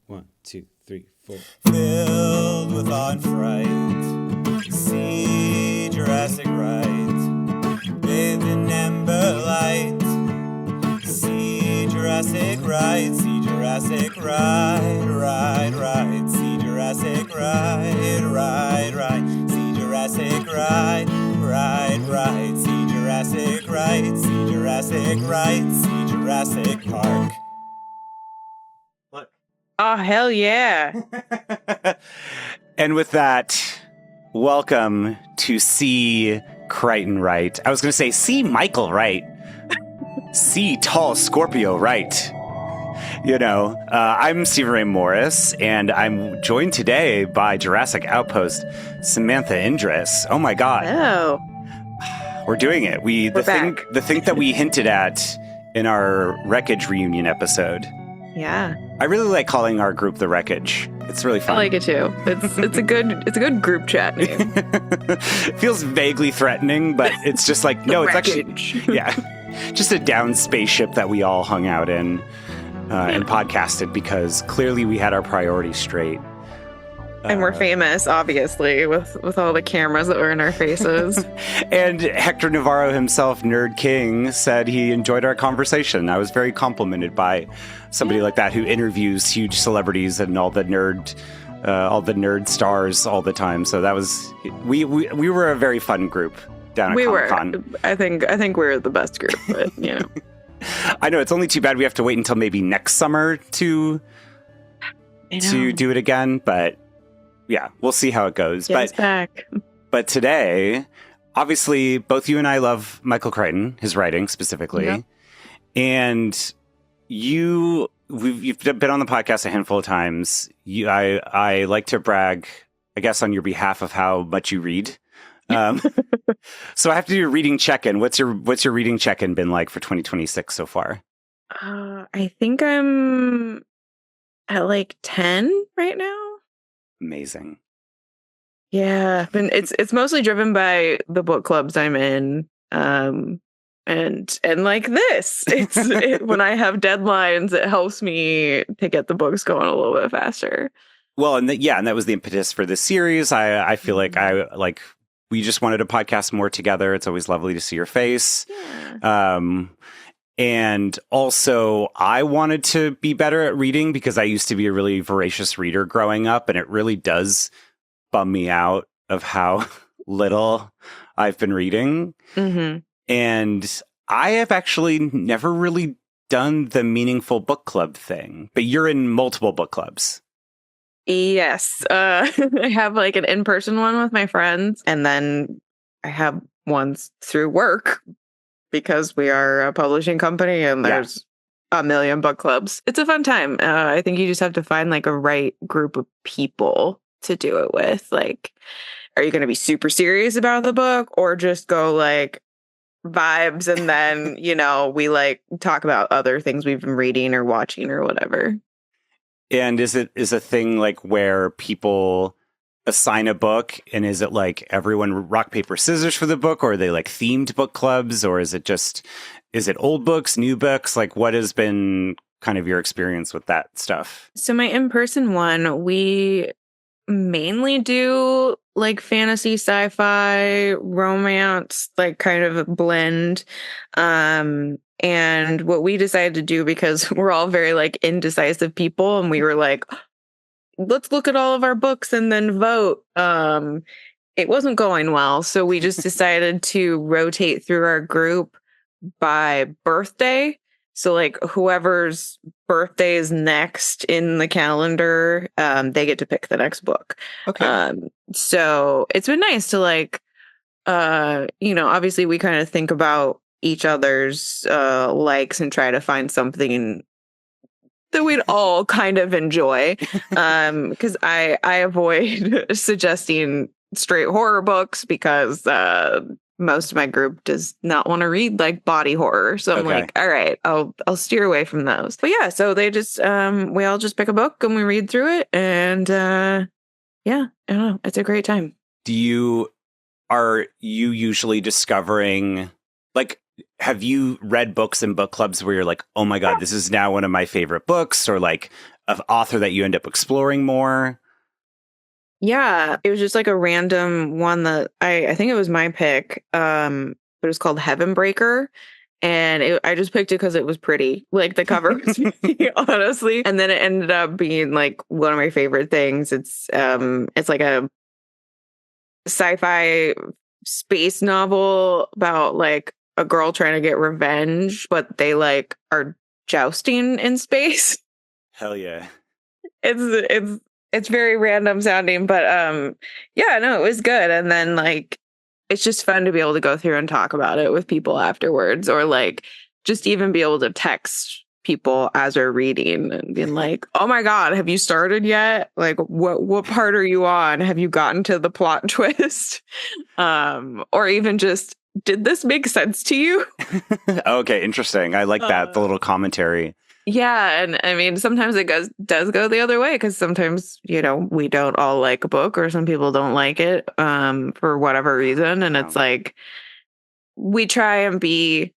1, 2, 3, 4. Filled with awe and fright, see Jurassic Right. Bathed in amber light, see Jurassic Right. See Jurassic Right, right, right. See Jurassic Right, right, right. See Jurassic Right, right, right. See Jurassic Right. See Jurassic Right. See Jurassic Park. Oh, hell yeah. And with that, welcome to See Crichton Right. I was going to say See Michael Right. See Tall Scorpio Right. You know, I'm Stephen Ray Morris, and I'm joined today by Jurassic Outpost, Samantha Endres. Oh my God. Oh. We're doing it. We're back. The thing that we hinted at in our Wreckage reunion episode. Yeah. I really like calling our group the Wreckage. It's really fun. I like it too. It's a good group chat name. It feels vaguely threatening, but it's just like no, it's Wreckage. actually just a down spaceship that we all hung out in and podcasted because clearly we had our priorities straight. And we're famous, obviously, with all the cameras that were in our faces. And Hector Navarro himself, Nerd King, said he enjoyed our conversation. I was very complimented by somebody like that who interviews huge celebrities and all the nerd stars all the time. So that was we were a very fun group down at Comic-Con. I think we're the best group, but you know. I know it's only too bad we have to wait until maybe next summer to do it again, but yeah, we'll see how it goes. But today, obviously, both you and I love Michael Crichton, his writing specifically. Yep. And you've been on the podcast a handful of times. I like to brag, I guess, on your behalf of how much you read. So I have to do a reading check-in. What's your reading check-in been like for 2026 so far? I think I'm at like 10 right now. Amazing. Yeah, and it's mostly driven by the book clubs I'm in, and like this, when I have deadlines, it helps me to get the books going a little bit faster. Well, and that was the impetus for this series. I feel like we just wanted to podcast more together. It's always lovely to see your face. Yeah. And also, I wanted to be better at reading because I used to be a really voracious reader growing up, and it really does bum me out of how little I've been reading. Mm-hmm. And I have actually never really done the meaningful book club thing, but you're in multiple book clubs. Yes. I have like an in-person one with my friends, and then I have ones through work. Because we are a publishing company and there's a million book clubs. It's a fun time. I think you just have to find like a right group of people to do it with. Like, are you going to be super serious about the book or just go like vibes and then, we like talk about other things we've been reading or watching or whatever. And is a thing like where people assign a book, and is it like everyone rock, paper, scissors for the book, or are they like themed book clubs, or is it old books, new books? Like, what has been kind of your experience with that stuff? So my in-person one, we mainly do like fantasy, sci-fi, romance, like kind of a blend. And what we decided to do, because we're all very like indecisive people, and we were like, let's look at all of our books and then vote. It wasn't going well. So we just decided to rotate through our group by birthday. So like whoever's birthday is next in the calendar, they get to pick the next book. Okay. So it's been nice to like, obviously we kind of think about each other's likes and try to find something that we'd all kind of enjoy, because I avoid suggesting straight horror books because most of my group does not want to read like body horror. So I'm like, all right, I'll steer away from those. But yeah, so they just we all just pick a book and we read through it, and I don't know, it's a great time. Are you usually discovering, like, have you read books in book clubs where you're like, oh my God, this is now one of my favorite books, or like an author that you end up exploring more? Yeah, it was just like a random one that I think it was my pick. But it was called Heaven Breaker. And I just picked it because it was pretty. Like the cover was pretty, honestly. And then it ended up being like one of my favorite things. It's like a sci-fi space novel about like a girl trying to get revenge, but they like are jousting in space. Hell yeah. It's very random sounding, but yeah, no, it was good. And then like it's just fun to be able to go through and talk about it with people afterwards, or like just even be able to text people as we're reading and being like, oh my God, have you started yet? Like what part are you on? Have you gotten to the plot twist? Or even just, did this make sense to you? Okay, interesting. I like that, the little commentary. Yeah, and I mean, sometimes it does go the other way, because sometimes, you know, we don't all like a book, or some people don't like it for whatever reason. And it's like, we try and be,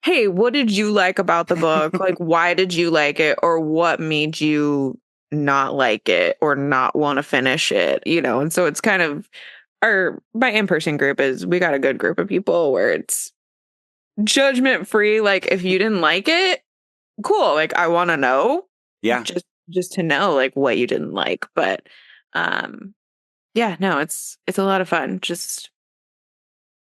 hey, what did you like about the book? Like, why did you like it? Or what made you not like it or not want to finish it? You know, and so it's kind of my in-person group we got a good group of people where it's judgment free. Like, if you didn't like it, cool. Like, I want to know. Yeah. Just to know like what you didn't like. But yeah, no, it's a lot of fun, just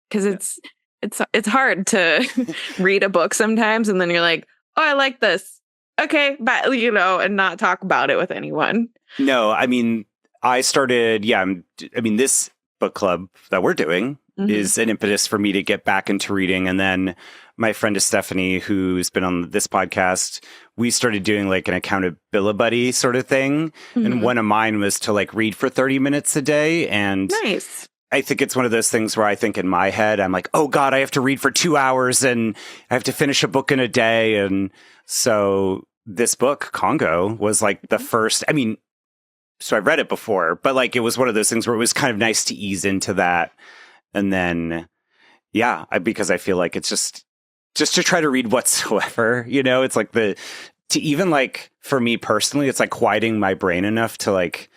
because it's hard to read a book sometimes and then you're like, oh, I like this. Okay, but you know, and not talk about it with anyone. No, I mean, this book club that we're doing is an impetus for me to get back into reading. And then my friend Stefanie, who's been on this podcast, we started doing like an accountability buddy sort of thing. And one of mine was to like read for 30 minutes a day. And nice. I think it's one of those things where I think in my head, I'm like, oh God, I have to read for 2 hours and I have to finish a book in a day. And so this book, Congo, was like the first, I mean, so I've read it before, but like it was one of those things where it was kind of nice to ease into that. And then, yeah, because I feel like it's just to try to read whatsoever, you know, it's like to even like, for me personally, it's like quieting my brain enough to like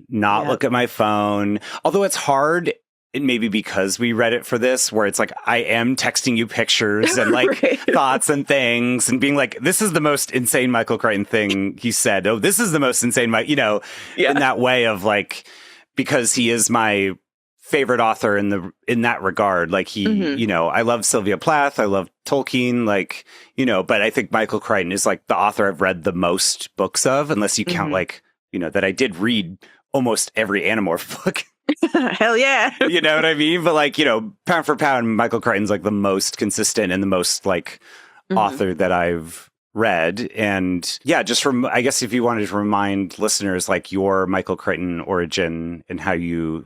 not look at my phone. Although it's hard, it maybe because we read it for this, where it's like, I am texting you pictures and like thoughts and things and being like, this is the most insane Michael Crichton thing he said. Oh, this is the most insane, in that way of like, because he is my favorite author in that regard. Like he, you know, I love Sylvia Plath, I love Tolkien, like, you know, but I think Michael Crichton is like the author I've read the most books of, unless you count like, you know, that I did read almost every Animorph book. Hell yeah. You know what I mean? But like, you know, pound for pound, Michael Crichton's like the most consistent and the most like author that I've read. And yeah, just from, I guess if you wanted to remind listeners like your Michael Crichton origin and how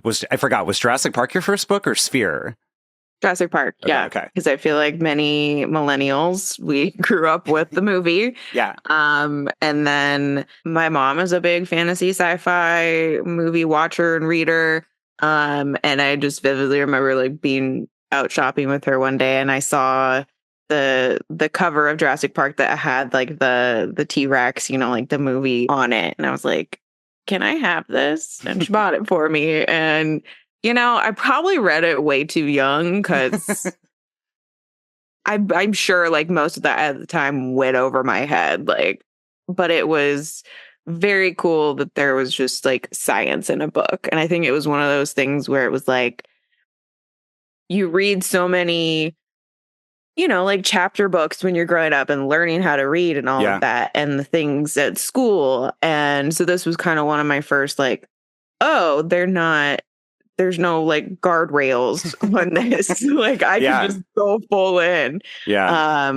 was Jurassic Park your first book or Sphere? Jurassic Park, yeah. Okay. Because I feel like many millennials, we grew up with the movie. Yeah. And then my mom is a big fantasy sci-fi movie watcher and reader. And I just vividly remember like being out shopping with her one day and I saw the cover of Jurassic Park that had like the T-Rex, you know, like the movie on it. And I was like, can I have this? And she bought it for me. And you know, I probably read it way too young because I'm sure like most of that at the time went over my head. Like, but it was very cool that there was just like science in a book. And I think it was one of those things where it was like, you read so many, you know, like chapter books when you're growing up and learning how to read and all of that and the things at school. And so this was kind of one of my first like, oh, there's no like guardrails on this. Like I can just go full in. Yeah.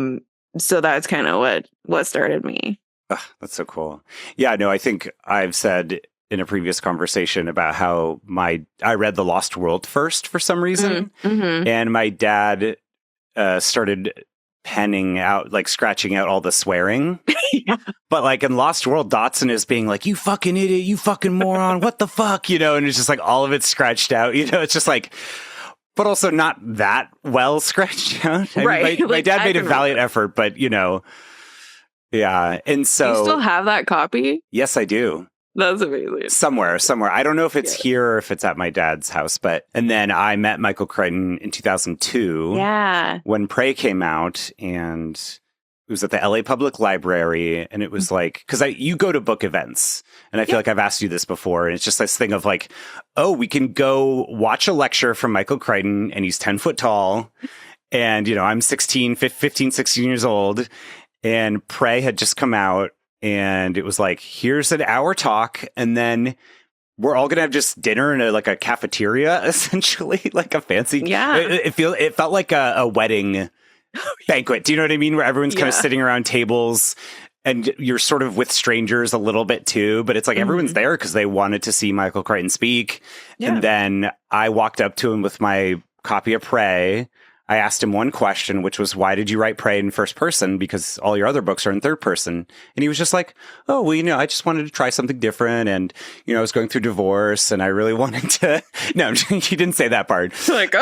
So that's kind of what started me. That's so cool. Yeah, no, I think I've said in a previous conversation about how I read The Lost World first for some reason. And my dad started penning out, like scratching out all the swearing. But like in Lost World, Dotson is being like, you fucking idiot, you fucking moron, what the fuck, you know, and it's just like all of it scratched out, you know, it's just like, but also not that well scratched out. Right. My dad made a valiant effort, but yeah. And so, do you still have that copy? Yes, I do. That's amazing. Somewhere. I don't know if it's here or if it's at my dad's house, and then I met Michael Crichton in 2002. Yeah. When Prey came out, and it was at the LA Public Library, and it was like, because you go to book events, and I feel like I've asked you this before, and it's just this thing of like, oh, we can go watch a lecture from Michael Crichton, and he's 10 foot tall, and, I'm 15, 16 years old, and Prey had just come out, and it was like, here's an hour talk, and then we're all gonna have just dinner in a cafeteria, essentially, like a fancy. Yeah. It felt like a wedding banquet. Do you know what I mean? Where everyone's kind of sitting around tables, and you're sort of with strangers a little bit too. But it's like everyone's there because they wanted to see Michael Crichton speak. Yeah. And then I walked up to him with my copy of Prey. I asked him one question, which was, why did you write Prey in first person? Because all your other books are in third person. And he was just like, oh, well, I just wanted to try something different. And, I was going through divorce, and I really wanted to... No, he didn't say that part. Like,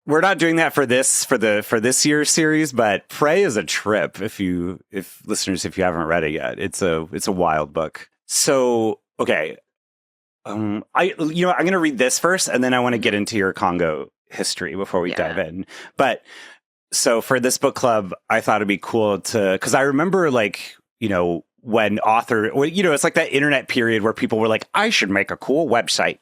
we're not doing that for this year's series, but Prey is a trip. If listeners, if you haven't read it yet, it's a wild book. So, okay. I'm going to read this first, and then I want to get into your Congo history before we dive in. But so for this book club, I thought it'd be cool because I remember when it's like that internet period where people were like, I should make a cool website.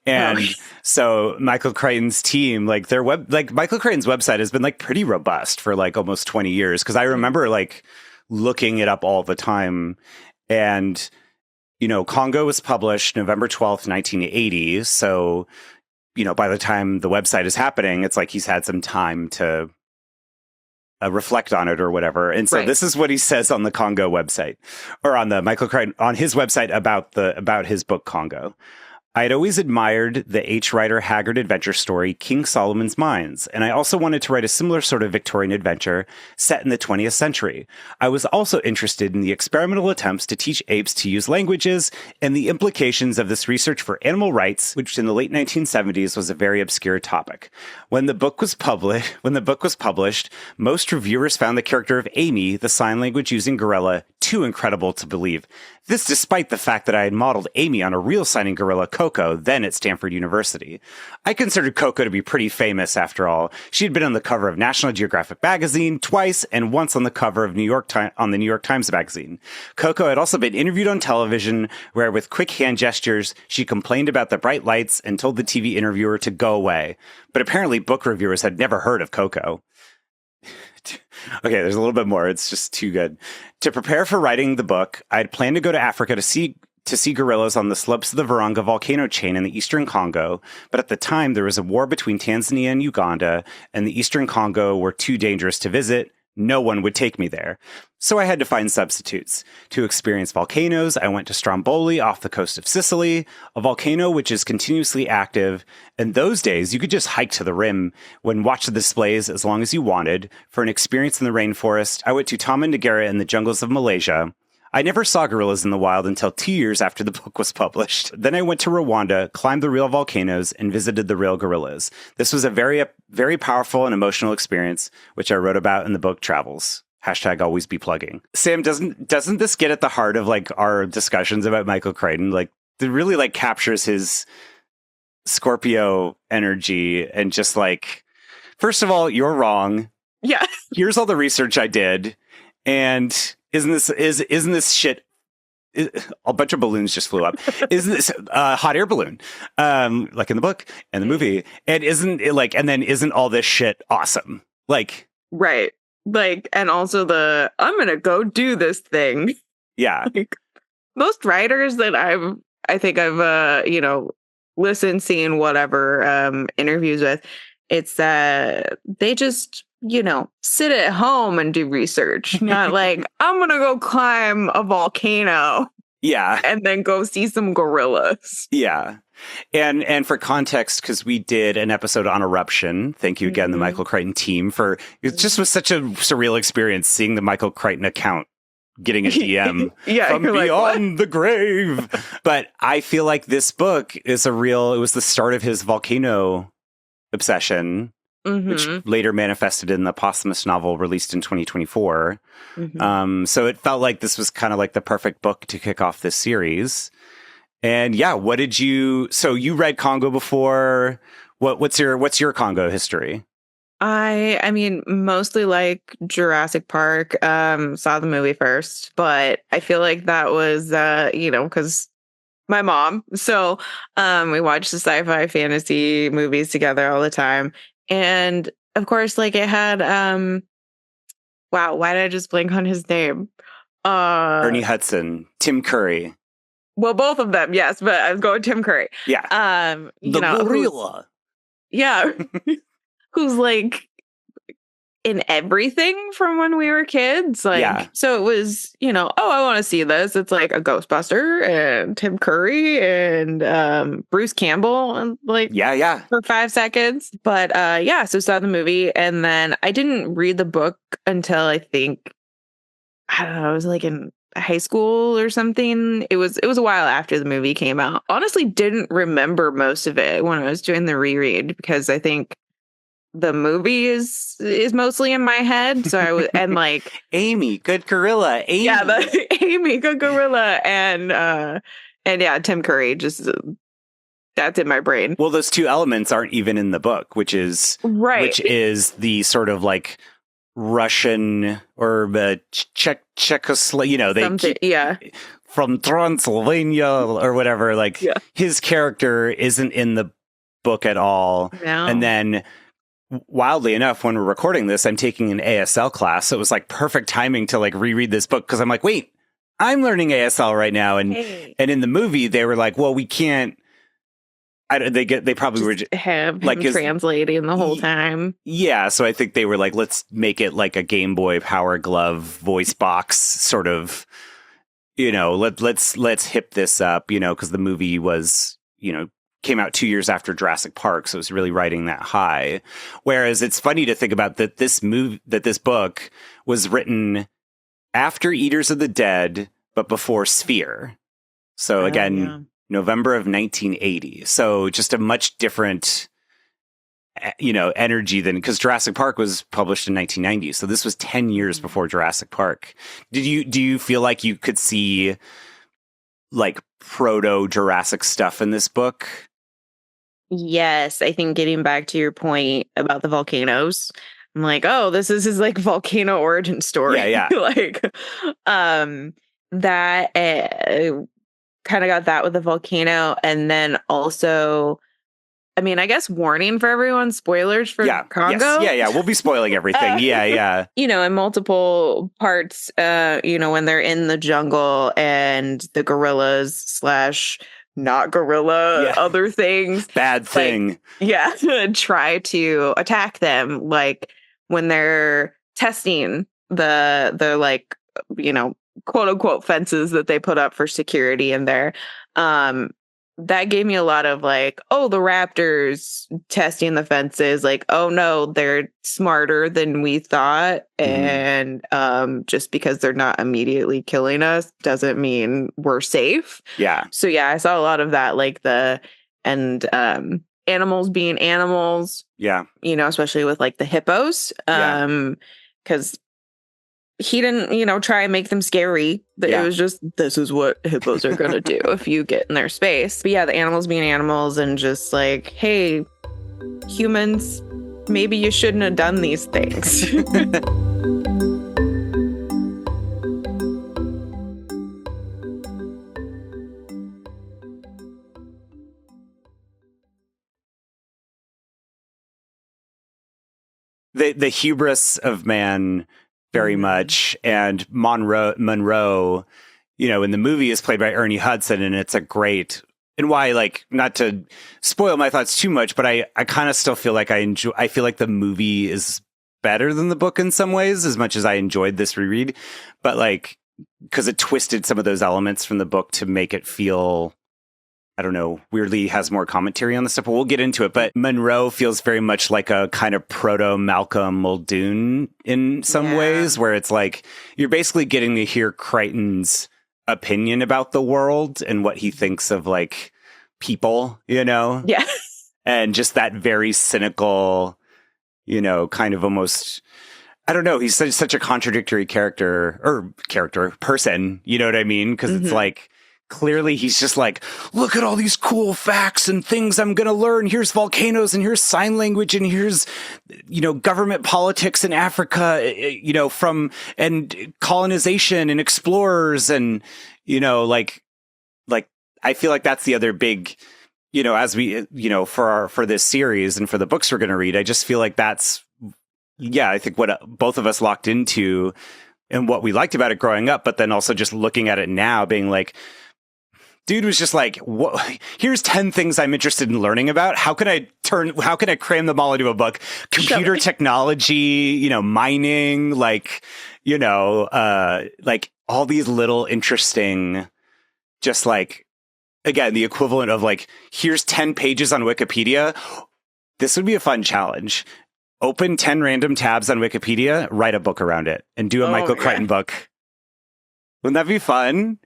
And so Michael Crichton's team, Michael Crichton's website has been pretty robust for almost 20 years. Cause I remember looking it up all the time. And, Congo was published November 12th, 1980. So, by the time the website is happening, it's like he's had some time to reflect on it or whatever. And so this is what he says on the Congo website, or on the Michael Crichton, on his website about his book Congo. I had always admired the H. Rider Haggard adventure story, King Solomon's Mines, and I also wanted to write a similar sort of Victorian adventure set in the 20th century. I was also interested in the experimental attempts to teach apes to use languages and the implications of this research for animal rights, which in the late 1970s was a very obscure topic. When the book was published, most reviewers found the character of Amy, the sign language using gorilla, too incredible to believe. This despite the fact that I had modeled Amy on a real signing gorilla, Coco, then at Stanford University. I considered Coco to be pretty famous after all. She had been on the cover of National Geographic magazine twice and once on the cover of the New York Times magazine. Coco had also been interviewed on television where with quick hand gestures, she complained about the bright lights and told the TV interviewer to go away. But apparently book reviewers had never heard of Coco. Okay, there's a little bit more. It's just too good. To prepare for writing the book, I had planned to go to Africa to see gorillas on the slopes of the Virunga volcano chain in the eastern Congo, but at the time there was a war between Tanzania and Uganda, and the eastern Congo were too dangerous to visit. No one would take me there. So I had to find substitutes. To experience volcanoes, I went to Stromboli off the coast of Sicily, a volcano which is continuously active. In those days, you could just hike to the rim and watch the displays as long as you wanted. For an experience in the rainforest, I went to Taman Negara in the jungles of Malaysia. I never saw gorillas in the wild until 2 years after the book was published. Then I went to Rwanda, climbed the real volcanoes, and visited the real gorillas. This was a very, very powerful and emotional experience, which I wrote about in the book Travels. # always be plugging. Sam, doesn't this get at the heart of our discussions about Michael Crichton? It really captures his Scorpio energy and just first of all, you're wrong. Yeah. Here's all the research I did. And isn't this shit? A bunch of balloons just flew up. Isn't this a hot air balloon? Like in the book and the movie. And isn't it and then isn't all this shit awesome? Right. And also I'm going to go do this thing. Yeah. Most writers that I think I've, listened, seen, whatever, interviews with, it's that they just, sit at home and do research. Not I'm going to go climb a volcano. Yeah. And then go see some gorillas. Yeah. And for context, because we did an episode on Eruption. Thank you again, the Michael Crichton team, it just was such a surreal experience seeing the Michael Crichton account getting a DM from beyond the grave. But I feel like this book is it was the start of his volcano obsession, which later manifested in the posthumous novel released in 2024. So it felt like this was kind of like the perfect book to kick off this series. And yeah, so you read Congo before. What's your Congo history? I mean, mostly like Jurassic Park, saw the movie first, but I feel like that was, because my mom. So we watched the sci-fi fantasy movies together all the time. And of course, like it had, wow, why did I just blank on his name? Ernie Hudson, Tim Curry. Well, both of them, yes, but I was going Tim Curry. Yeah. The gorilla. Yeah. Who's like in everything from when we were kids. Like, so it was, I want to see this. It's like a Ghostbuster and Tim Curry and Bruce Campbell and for 5 seconds. But so saw the movie, and then I didn't read the book until I think, I don't know, I was like in high school or something. It was a while after the movie came out. Honestly, didn't remember most of it when I was doing the reread, because I think the movie is mostly in my head. So I was, and like Amy, good gorilla. Amy. Yeah, Amy, good gorilla, and yeah, Tim Curry, just that's in my brain. Well, those two elements aren't even in the book, which is the sort of like Russian or Czechoslovakia, from Transylvania or whatever. Like his character isn't in the book at all, and then. Wildly enough, when we're recording this, I'm taking an ASL class. So it was like perfect timing to like reread this book, because I'm like, wait, I'm learning ASL right now. And in the movie, they were like, well, we can't. They probably just were have like translating the whole time. Yeah, so I think they were like, let's make it like a Game Boy Power Glove voice box sort of. Let's hip this up. Because the movie was came out 2 years after Jurassic Park, so it was really riding that high. Whereas it's funny to think about that this book was written after Eaters of the Dead, but before Sphere. So November of 1980. So just a much different, energy than, because Jurassic Park was published in 1990. So this was 10 years before Jurassic Park. Do you feel like you could see like proto Jurassic stuff in this book? Yes, I think getting back to your point about the volcanoes, I'm like, oh, this is his like volcano origin story. Yeah. Like, that kind of got that with the volcano, and then also, I mean, I guess warning for everyone, spoilers for Congo. Yes. Yeah, we'll be spoiling everything. Yeah. In multiple parts, when they're in the jungle and the gorillas / not gorilla, other things. Bad thing. Try to attack them. Like when they're testing the like, quote unquote fences that they put up for security in there. That gave me a lot of like, oh, the raptors testing the fences. Like, oh no, they're smarter than we thought. And just because they're not immediately killing us doesn't mean we're safe. Yeah. So I saw a lot of that, like animals being animals. Yeah. Especially with like the hippos. Because he didn't, try and make them scary. But it was just, this is what hippos are going to do if you get in their space. But the animals being animals, and just like, hey, humans, maybe you shouldn't have done these things. The hubris of man, very much. And Monroe, in the movie is played by Ernie Hudson, and it's a great, and why, like, not to spoil my thoughts too much, but I kind of still feel like I feel like the movie is better than the book in some ways, as much as I enjoyed this reread, but like, because it twisted some of those elements from the book to make it feel, I don't know, weirdly has more commentary on the stuff, but we'll get into it. But Monroe feels very much like a kind of proto Malcolm Muldoon in some ways, where it's like you're basically getting to hear Crichton's opinion about the world and what he thinks of like people, Yeah. and just that very cynical, kind of almost, I don't know. He's such a contradictory person. You know what I mean? Because it's like, clearly he's just like, look at all these cool facts and things I'm going to learn. Here's volcanoes and here's sign language and here's, government politics in Africa, and colonization and explorers. And, like, I feel like that's the other big, as we, for this series and for the books we're going to read, I just feel like that's, I think what both of us locked into and what we liked about it growing up, but then also just looking at it now being like, dude was just like, here's 10 things I'm interested in learning about. How can I cram them all into a book? Computer technology, mining, like all these little interesting, just like, again, the equivalent of like, here's 10 pages on Wikipedia. This would be a fun challenge. Open 10 random tabs on Wikipedia, write a book around it, and do a Michael Crichton book. Wouldn't that be fun?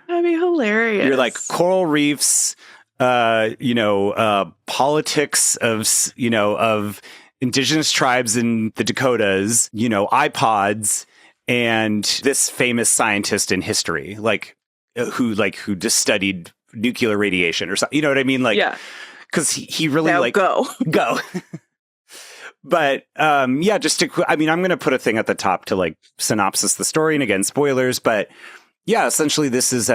That'd be hilarious. You're like coral reefs, politics of indigenous tribes in the Dakotas, iPods, and this famous scientist in history, who just studied nuclear radiation or something. You know what I mean? Like, yeah, because he really now go. But I'm going to put a thing at the top to like synopsis the story, and again, spoilers, but yeah, essentially this is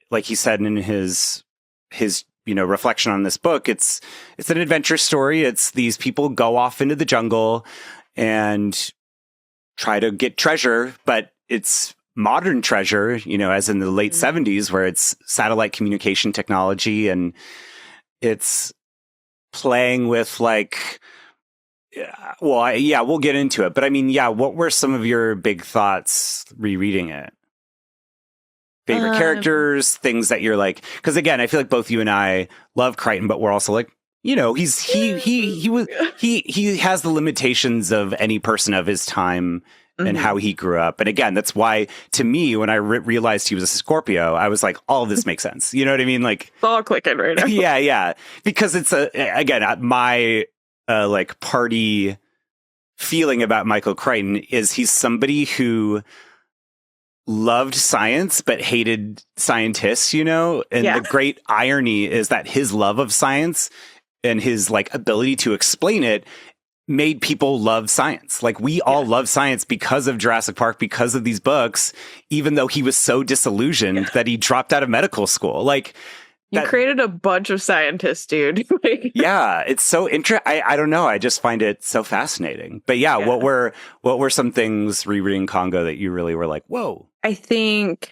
like he said in his reflection on this book, it's an adventure story. It's these people go off into the jungle and try to get treasure, but it's modern treasure, as in the late 70s, where it's satellite communication technology, and it's playing with like, we'll get into it. But I mean, what were some of your big thoughts rereading it? Favorite characters, things that you're like, because again, I feel like both you and I love Crichton, but we're also like, he has the limitations of any person of his time and how he grew up. And again, that's why to me, when I realized he was a Scorpio, I was like, all of this makes sense. You know what I mean? Like, it's all clicking right now. Yeah. Because it's my like party feeling about Michael Crichton is he's somebody who loved science but hated scientists, and the great irony is that his love of science and his like ability to explain it made people love science. Like we all love science because of Jurassic Park, because of these books, even though he was so disillusioned that he dropped out of medical school. Like, you created a bunch of scientists, dude. Yeah, it's so interesting. I don't know. I just find it so fascinating. But what were some things rereading Congo that you really were like, whoa? I think,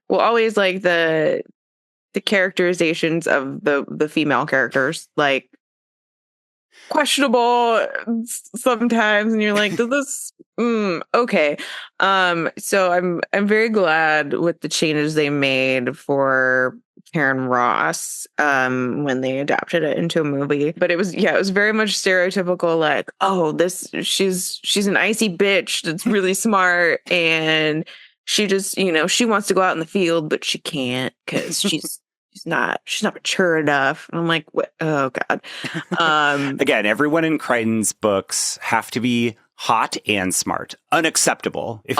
always like the characterizations of the female characters, like questionable sometimes, and you're like, does this okay. So I'm very glad with the changes they made for Karen Ross when they adapted it into a movie. But it was very much stereotypical, like, oh, she's an icy bitch that's really smart, and she just, she wants to go out in the field, but she can't because she's not mature enough. And I'm like, what? Oh God. Again, everyone in Crichton's books have to be hot and smart. Unacceptable. If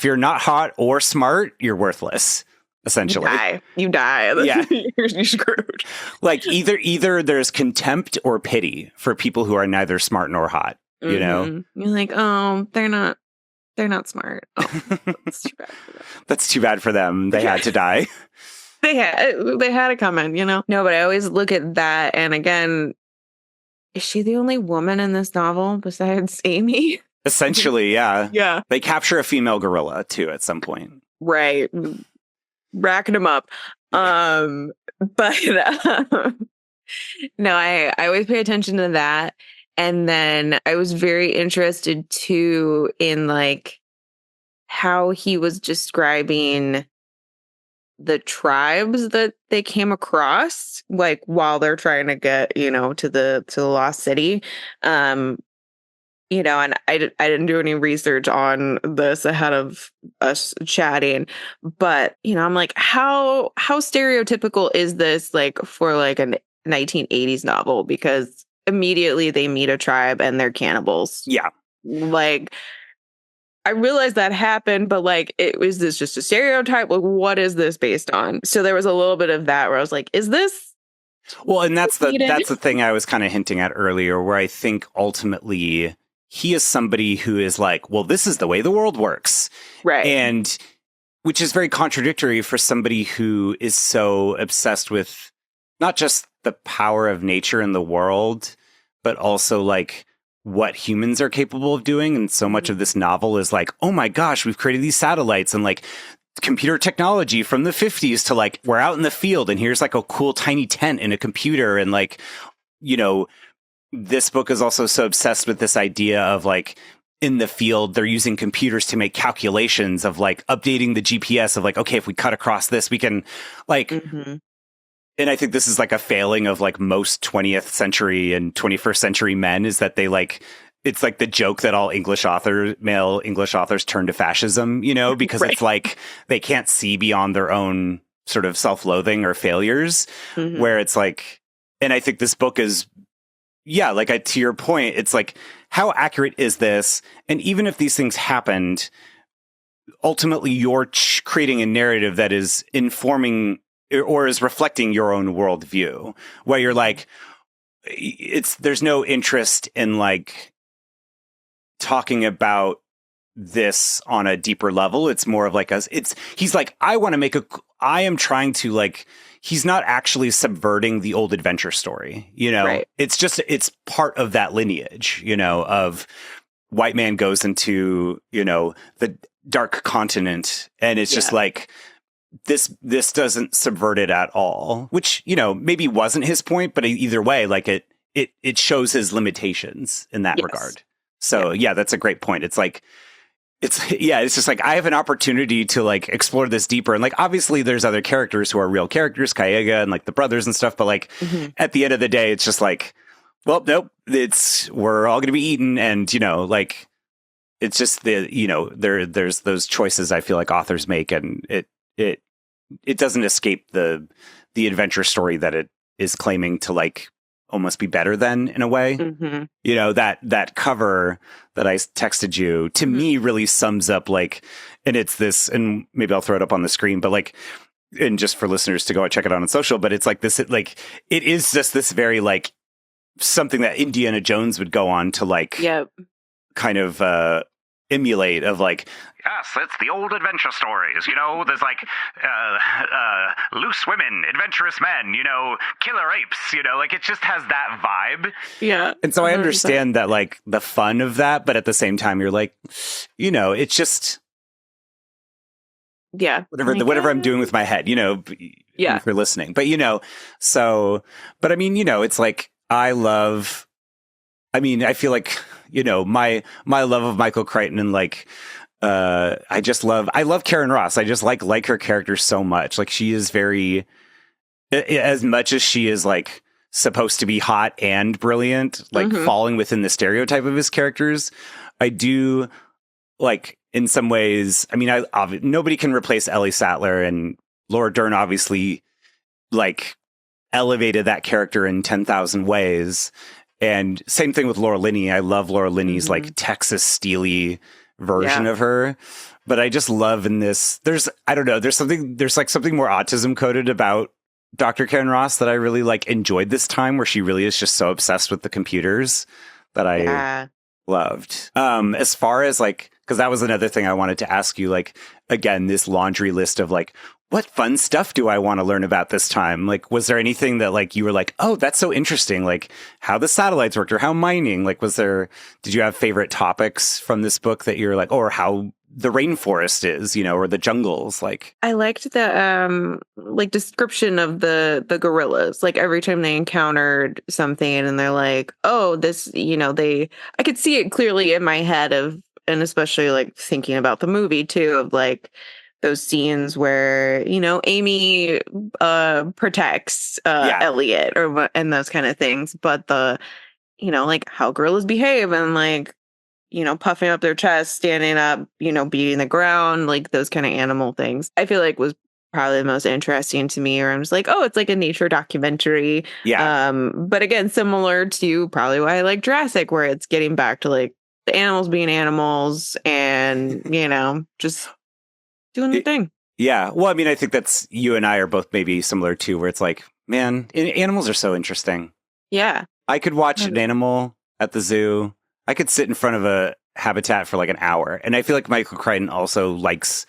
you're not hot or smart, you're worthless. Essentially, you die. Yeah, you're screwed. Like either there's contempt or pity for people who are neither smart nor hot. You're like, oh, they're not smart. Oh, that's too bad for them. That's too bad for them. They had to die. They had it coming, No, but I always look at that, and again, is she the only woman in this novel besides Amy? Essentially, yeah. Yeah. They capture a female gorilla too at some point. Right. Racking them up. But no, I always pay attention to that. And then I was very interested too in like how he was describing the tribes that they came across, like while they're trying to get, to the lost city. And I didn't do any research on this ahead of us chatting, but I'm like, how stereotypical is this, like, for like an 1980s novel, because immediately they meet a tribe and they're cannibals. Yeah. Like, I realized that happened, but like, was this just a stereotype? Like, what is this based on? So there was a little bit of that where I was like, is this? Well, and that's the thing I was kind of hinting at earlier, where I think ultimately he is somebody who is like, well, this is the way the world works. Right. And which is very contradictory for somebody who is so obsessed with not just the power of nature in the world, but also like what humans are capable of doing. And so much of this novel is like, oh my gosh, we've created these satellites and like computer technology from the 50s to like, we're out in the field and here's like a cool tiny tent in a computer. And like, you know, this book is also so obsessed with this idea of like, in the field, they're using computers to make calculations of like updating the GPS of like, okay, if we cut across this, we can like, and I think this is like a failing of like most 20th century and 21st century men, is that they like, it's like the joke that all male English authors turn to fascism, you know, because it's like they can't see beyond their own sort of self-loathing or failures, where it's like, and I think this book is, yeah, like to your point, it's like, how accurate is this? And even if these things happened, ultimately you're creating a narrative that is informing or is reflecting your own worldview, where you're like, there's no interest in like talking about this on a deeper level. It's more of like he's like, I am trying to like, he's not actually subverting the old adventure story, you know. Right. It's part of that lineage, you know, of white man goes into, you know, the dark continent, and it's just like this doesn't subvert it at all, which, you know, maybe wasn't his point, but either way, like it shows his limitations in that regard. So yeah, that's a great point. It's like, it's just like, I have an opportunity to like explore this deeper. And like, obviously there's other characters who are real characters, Kayega and like the brothers and stuff. But like at the end of the day, it's just like, well, nope, we're all going to be eaten. And, you know, like, it's just there's those choices I feel like authors make, and it doesn't escape the adventure story that it is claiming to like almost be better than, in a way. You know, that cover that I texted you to me really sums up like, and it's this, and maybe I'll throw it up on the screen, but like, and just for listeners to go and check it out on social, but it's like this, like, it is just this very like something that Indiana Jones would go on to like, kind of emulate, of like, yes, it's the old adventure stories, you know, there's like loose women, adventurous men, you know, killer apes, you know, like it just has that vibe. Yeah. And so 100%. I understand that, like, the fun of that, but at the same time you're like, you know, it's just whatever I'm doing with my head, you know, if you're listening. But, you know, so, but I mean, you know, it's like, I feel like, you know, my love of Michael Crichton and like, I love Karen Ross. I just like her character so much. Like, she is very, as much as she is like supposed to be hot and brilliant, like falling within the stereotype of his characters, I do like, in some ways, I mean, nobody can replace Ellie Sattler, and Laura Dern obviously like elevated that character in 10,000 ways. And same thing with Laura Linney. I love Laura Linney's like Texas Steely version of her. But I just love in this, there's like something more autism coded about Dr. Karen Ross that I really like enjoyed this time, where she really is just so obsessed with the computers that I loved. As far as like, because that was another thing I wanted to ask you, like, again, this laundry list of like, what fun stuff do I want to learn about this time? Like, was there anything that like you were like, oh, that's so interesting, like how the satellites worked or how mining, like, did you have favorite topics from this book that you're like, or how the rainforest is, you know, or the jungles? Like, I liked the like description of the gorillas, like every time they encountered something and they're like, oh, this, you know, I could see it clearly in my head and especially like thinking about the movie too, of like those scenes where, you know, Amy protects Elliot and those kind of things. But you know, like how gorillas behave and like, you know, puffing up their chest, standing up, you know, beating the ground, like those kind of animal things, I feel like was probably the most interesting to me, or I'm just like, oh, it's like a nature documentary. Yeah. But again, similar to probably why I like Jurassic, where it's getting back to like the animals being animals and, just doing the thing. Yeah. Well, I mean, I think that's, you and I are both maybe similar too, where it's like, man, animals are so interesting. Yeah. I could watch an animal at the zoo. I could sit in front of a habitat for like an hour. And I feel like Michael Crichton also likes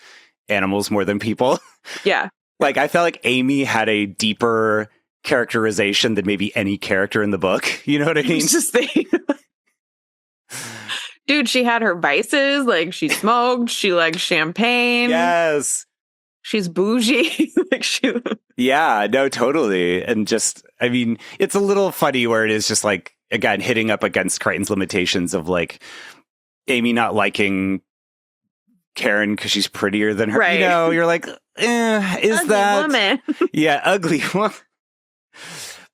animals more than people. Yeah. Like, I felt like Amy had a deeper characterization than maybe any character in the book. You know what I mean? Just dude, she had her vices. Like, she smoked. She liked champagne. Yes. She's bougie. Yeah, no, totally. And just, I mean, it's a little funny where it is just like, again, hitting up against Crichton's limitations of like Amy not liking Karen because she's prettier than her. Right. You're like, is ugly that woman? Yeah, ugly woman.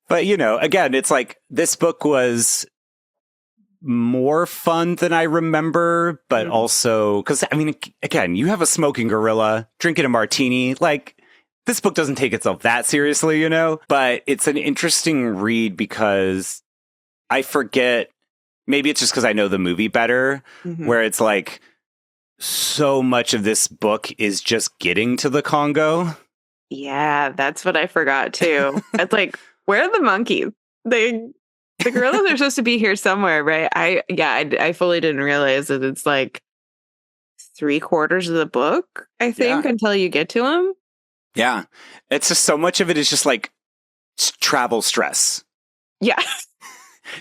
But again, it's like this book was more fun than I remember, but also because I mean, again, you have a smoking gorilla drinking a martini. Like, this book doesn't take itself that seriously, but it's an interesting read because I forget. Maybe it's just because I know the movie better, where it's like so much of this book is just getting to the Congo. Yeah, that's what I forgot too. It's like, where are the monkeys? The gorillas are supposed to be here somewhere, right? I fully didn't realize that it's like 3/4 of the book, I think, until you get to them. Yeah. It's just so much of it is just like travel stress. Yeah.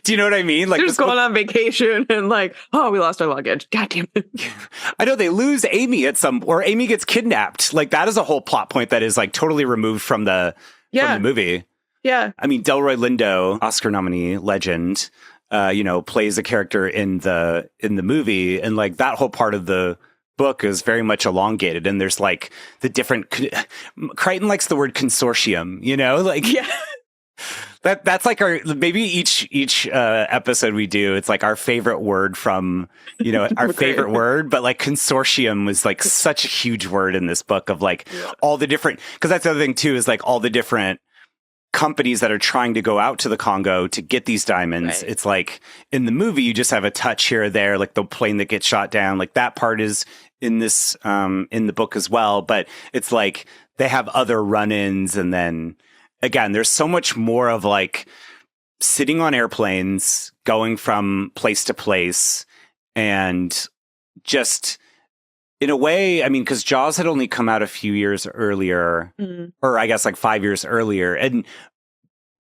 Do you know what I mean? Like, they're just going on vacation and like, oh, we lost our luggage. God damn it. I know they lose Amy or Amy gets kidnapped. Like, that is a whole plot point that is like totally removed from the movie. Yeah. I mean, Delroy Lindo, Oscar nominee legend, plays a character in the movie, and like that whole part of the book is very much elongated, and there's like the different Crichton likes the word consortium, like that's like our, maybe each episode we do, it's like our favorite word from our favorite word, but like consortium was like such a huge word in this book of like all the different, because that's the other thing too, is like all the different companies that are trying to go out to the Congo to get these diamonds. Right. It's like in the movie, you just have a touch here or there, like the plane that gets shot down, like that part is in this, in the book as well. But it's like they have other run-ins. And then again, there's so much more of like sitting on airplanes, going from place to place, and just in a way, I mean, because Jaws had only come out a few years earlier, or I guess like 5 years earlier, and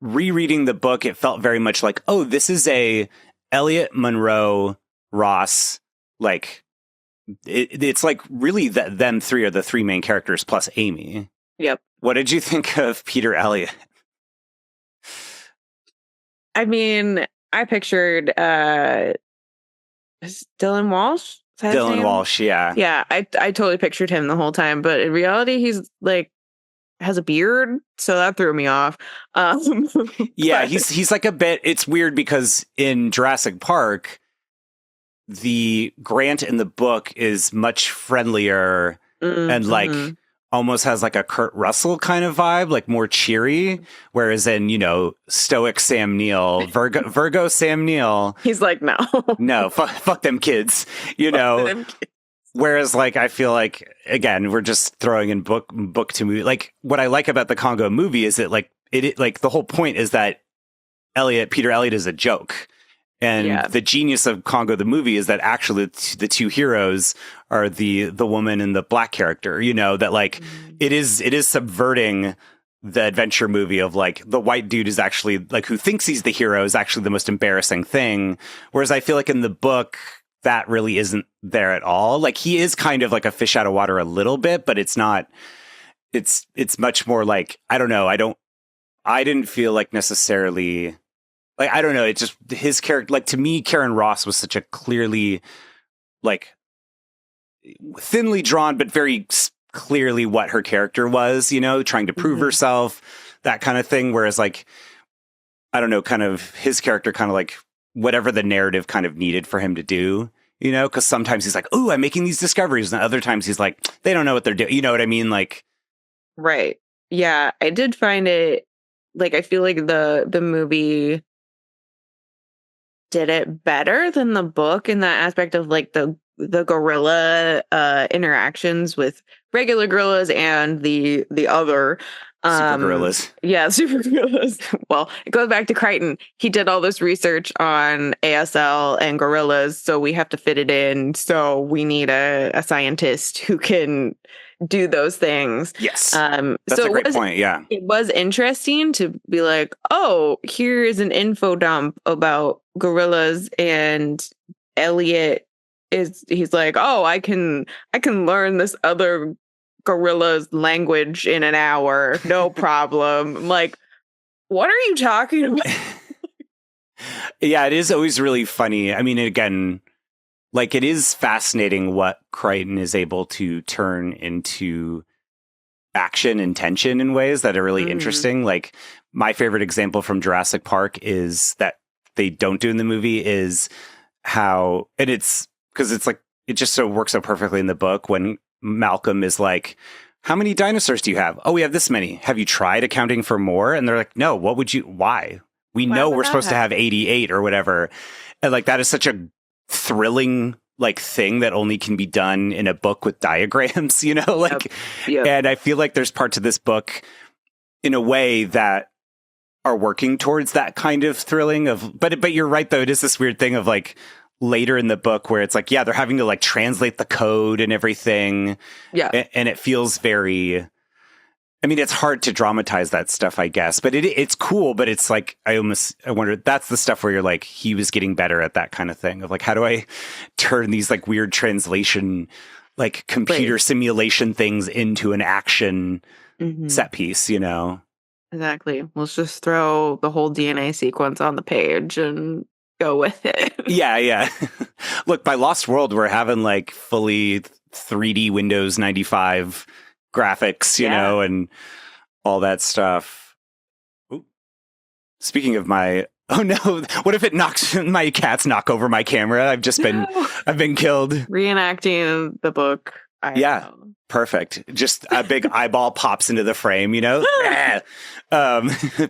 rereading the book, it felt very much like, oh, this is a Elliot Monroe Ross, like it's like really them three are the three main characters plus Amy. Yep. What did you think of Peter Elliott? I mean, I pictured Dylan Walsh. Dylan Walsh, yeah. Yeah, I totally pictured him the whole time, but in reality, he's like has a beard, so that threw me off. Yeah, he's like a bit. It's weird because in Jurassic Park, the Grant in the book is much friendlier and like almost has like a Kurt Russell kind of vibe, like more cheery. Whereas in, stoic Sam Neill, Virgo Sam Neill, he's like, no, fuck them kids, Whereas like, I feel like, again, we're just throwing in book to movie. Like, what I like about the Congo movie is that like, like the whole point is that Peter Elliott is a joke. And the genius of Congo the movie is that actually the two heroes are the woman and the black character, that like it is subverting the adventure movie of like the white dude is actually like who thinks he's the hero is actually the most embarrassing thing. Whereas I feel like in the book that really isn't there at all. Like he is kind of like a fish out of water a little bit, but it's not, it's much more like, I don't know. I didn't feel like necessarily like, I don't know. It's just his character, like to me, Karen Ross was such a clearly like thinly drawn, but very clearly what her character was, trying to prove herself, that kind of thing. Whereas like, I don't know, kind of his character kind of like whatever the narrative kind of needed for him to do, because sometimes he's like, oh, I'm making these discoveries. And other times he's like, they don't know what they're doing. You know what I mean? Like, Right. Yeah, I did find it, like, I feel like the movie did it better than the book in that aspect of, like, the gorilla interactions with regular gorillas and the other Super gorillas. yeah, super gorillas. Well, it goes back to Crichton. He did all this research on ASL and gorillas, so we have to fit it in. So we need a scientist who can do those things. Yes. That's so a great point. Yeah. It was interesting to be like, oh, here is an info dump about gorillas, and Elliot he's like, oh, I can learn this other gorilla's language in an hour, no problem. I'm like, what are you talking about? Yeah, it is always really funny. I mean, again, like, it is fascinating what Crichton is able to turn into action and tension in ways that are really interesting. Like, my favorite example from Jurassic Park is that they don't do in the movie is how, and it's because it's like, it just so works so perfectly in the book when Malcolm is like, how many dinosaurs do you have? Oh, we have this many. Have you tried accounting for more? And they're like, no, why? We know we're supposed to have 88 or whatever. And like, that is such a thrilling like thing that only can be done in a book with diagrams, you know, like, yep. And I feel like there's parts of this book in a way that are working towards that kind of thrilling of, but you're right though. It is this weird thing of like, later in the book where it's like, yeah, they're having to like translate the code and everything. Yeah. And it feels very, I mean, it's hard to dramatize that stuff, I guess, but it's cool. But it's like, I wonder, that's the stuff where you're like, he was getting better at that kind of thing of like, how do I turn these like weird translation, like computer simulation things into an action set piece, you know? Exactly. Let's just throw the whole DNA sequence on the page and go with it. Yeah. Look, by Lost World, we're having like fully 3D Windows 95 graphics, you know, and all that stuff. Ooh. Speaking of oh no, what if my cats knock over my camera? I've been killed. Reenacting the book. Perfect. Just a big eyeball pops into the frame, you know?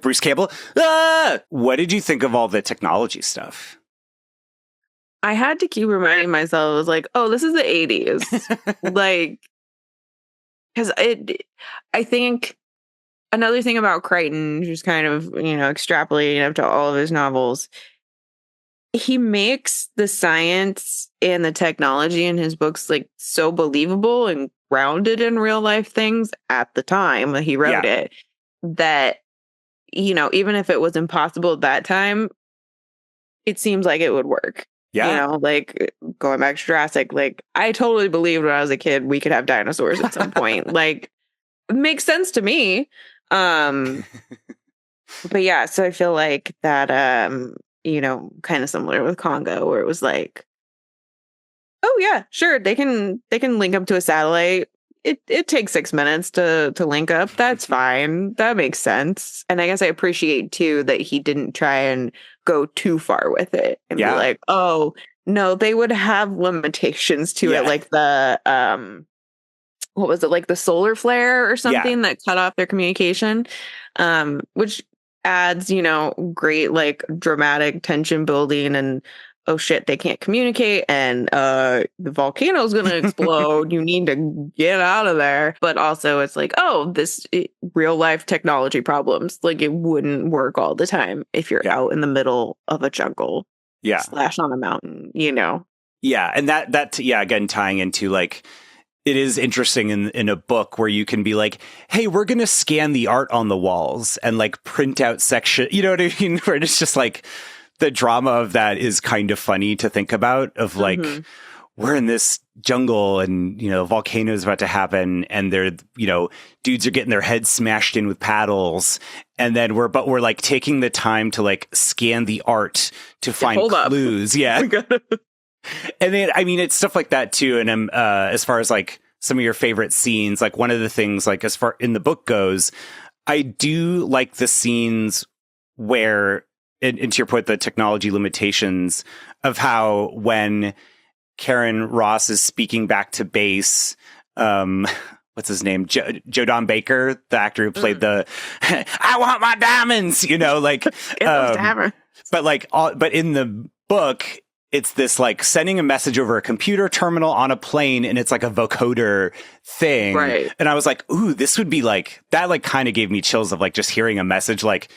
Bruce Campbell. What did you think of all the technology stuff? I had to keep reminding myself, I was like, oh, this is the 80s. Like, because I think another thing about Crichton, who's kind of, you know, extrapolating up to all of his novels, he makes the science and the technology in his books like so believable and grounded in real life things at the time that he wrote it, that, you know, even if it was impossible at that time, it seems like it would work. Yeah. You know, like going back to Jurassic, like I totally believed when I was a kid we could have dinosaurs at some point. Like, it makes sense to me. But yeah, so I feel like that you know, kind of similar with Congo, where it was like, oh yeah, sure, they can link up to a satellite. It takes 6 minutes to link up. That's fine. That makes sense. And I guess I appreciate too that he didn't try and go too far with it and be like, oh no, they would have limitations to it, like the what was it, like the solar flare or something that cut off their communication, which adds, you know, great like dramatic tension building and oh shit, they can't communicate and the volcano's gonna explode. You need to get out of there. But also it's like, oh, real life technology problems. Like it wouldn't work all the time if you're out in the middle of a jungle. Slash on a mountain, you know? Yeah. And that again, tying into like, it is interesting in a book where you can be like, hey, we're going to scan the art on the walls and like print out section, you know what I mean? Where it's just like, the drama of that is kind of funny to think about of like, we're in this jungle and, you know, volcano is about to happen and they're, you know, dudes are getting their heads smashed in with paddles. And then we're like taking the time to like scan the art to find clues. Yeah. And then, I mean, it's stuff like that too. And as far as like some of your favorite scenes, like one of the things, like as far in the book goes, I do like the scenes where, and to your point, the technology limitations of how when Karen Ross is speaking back to base, what's his name? Joe Don Baker, the actor who played the I want my diamonds, like but in the book, it's this like sending a message over a computer terminal on a plane, and it's like a vocoder thing. Right. And I was like, ooh, this would be like, that like kind of gave me chills of like just hearing a message like,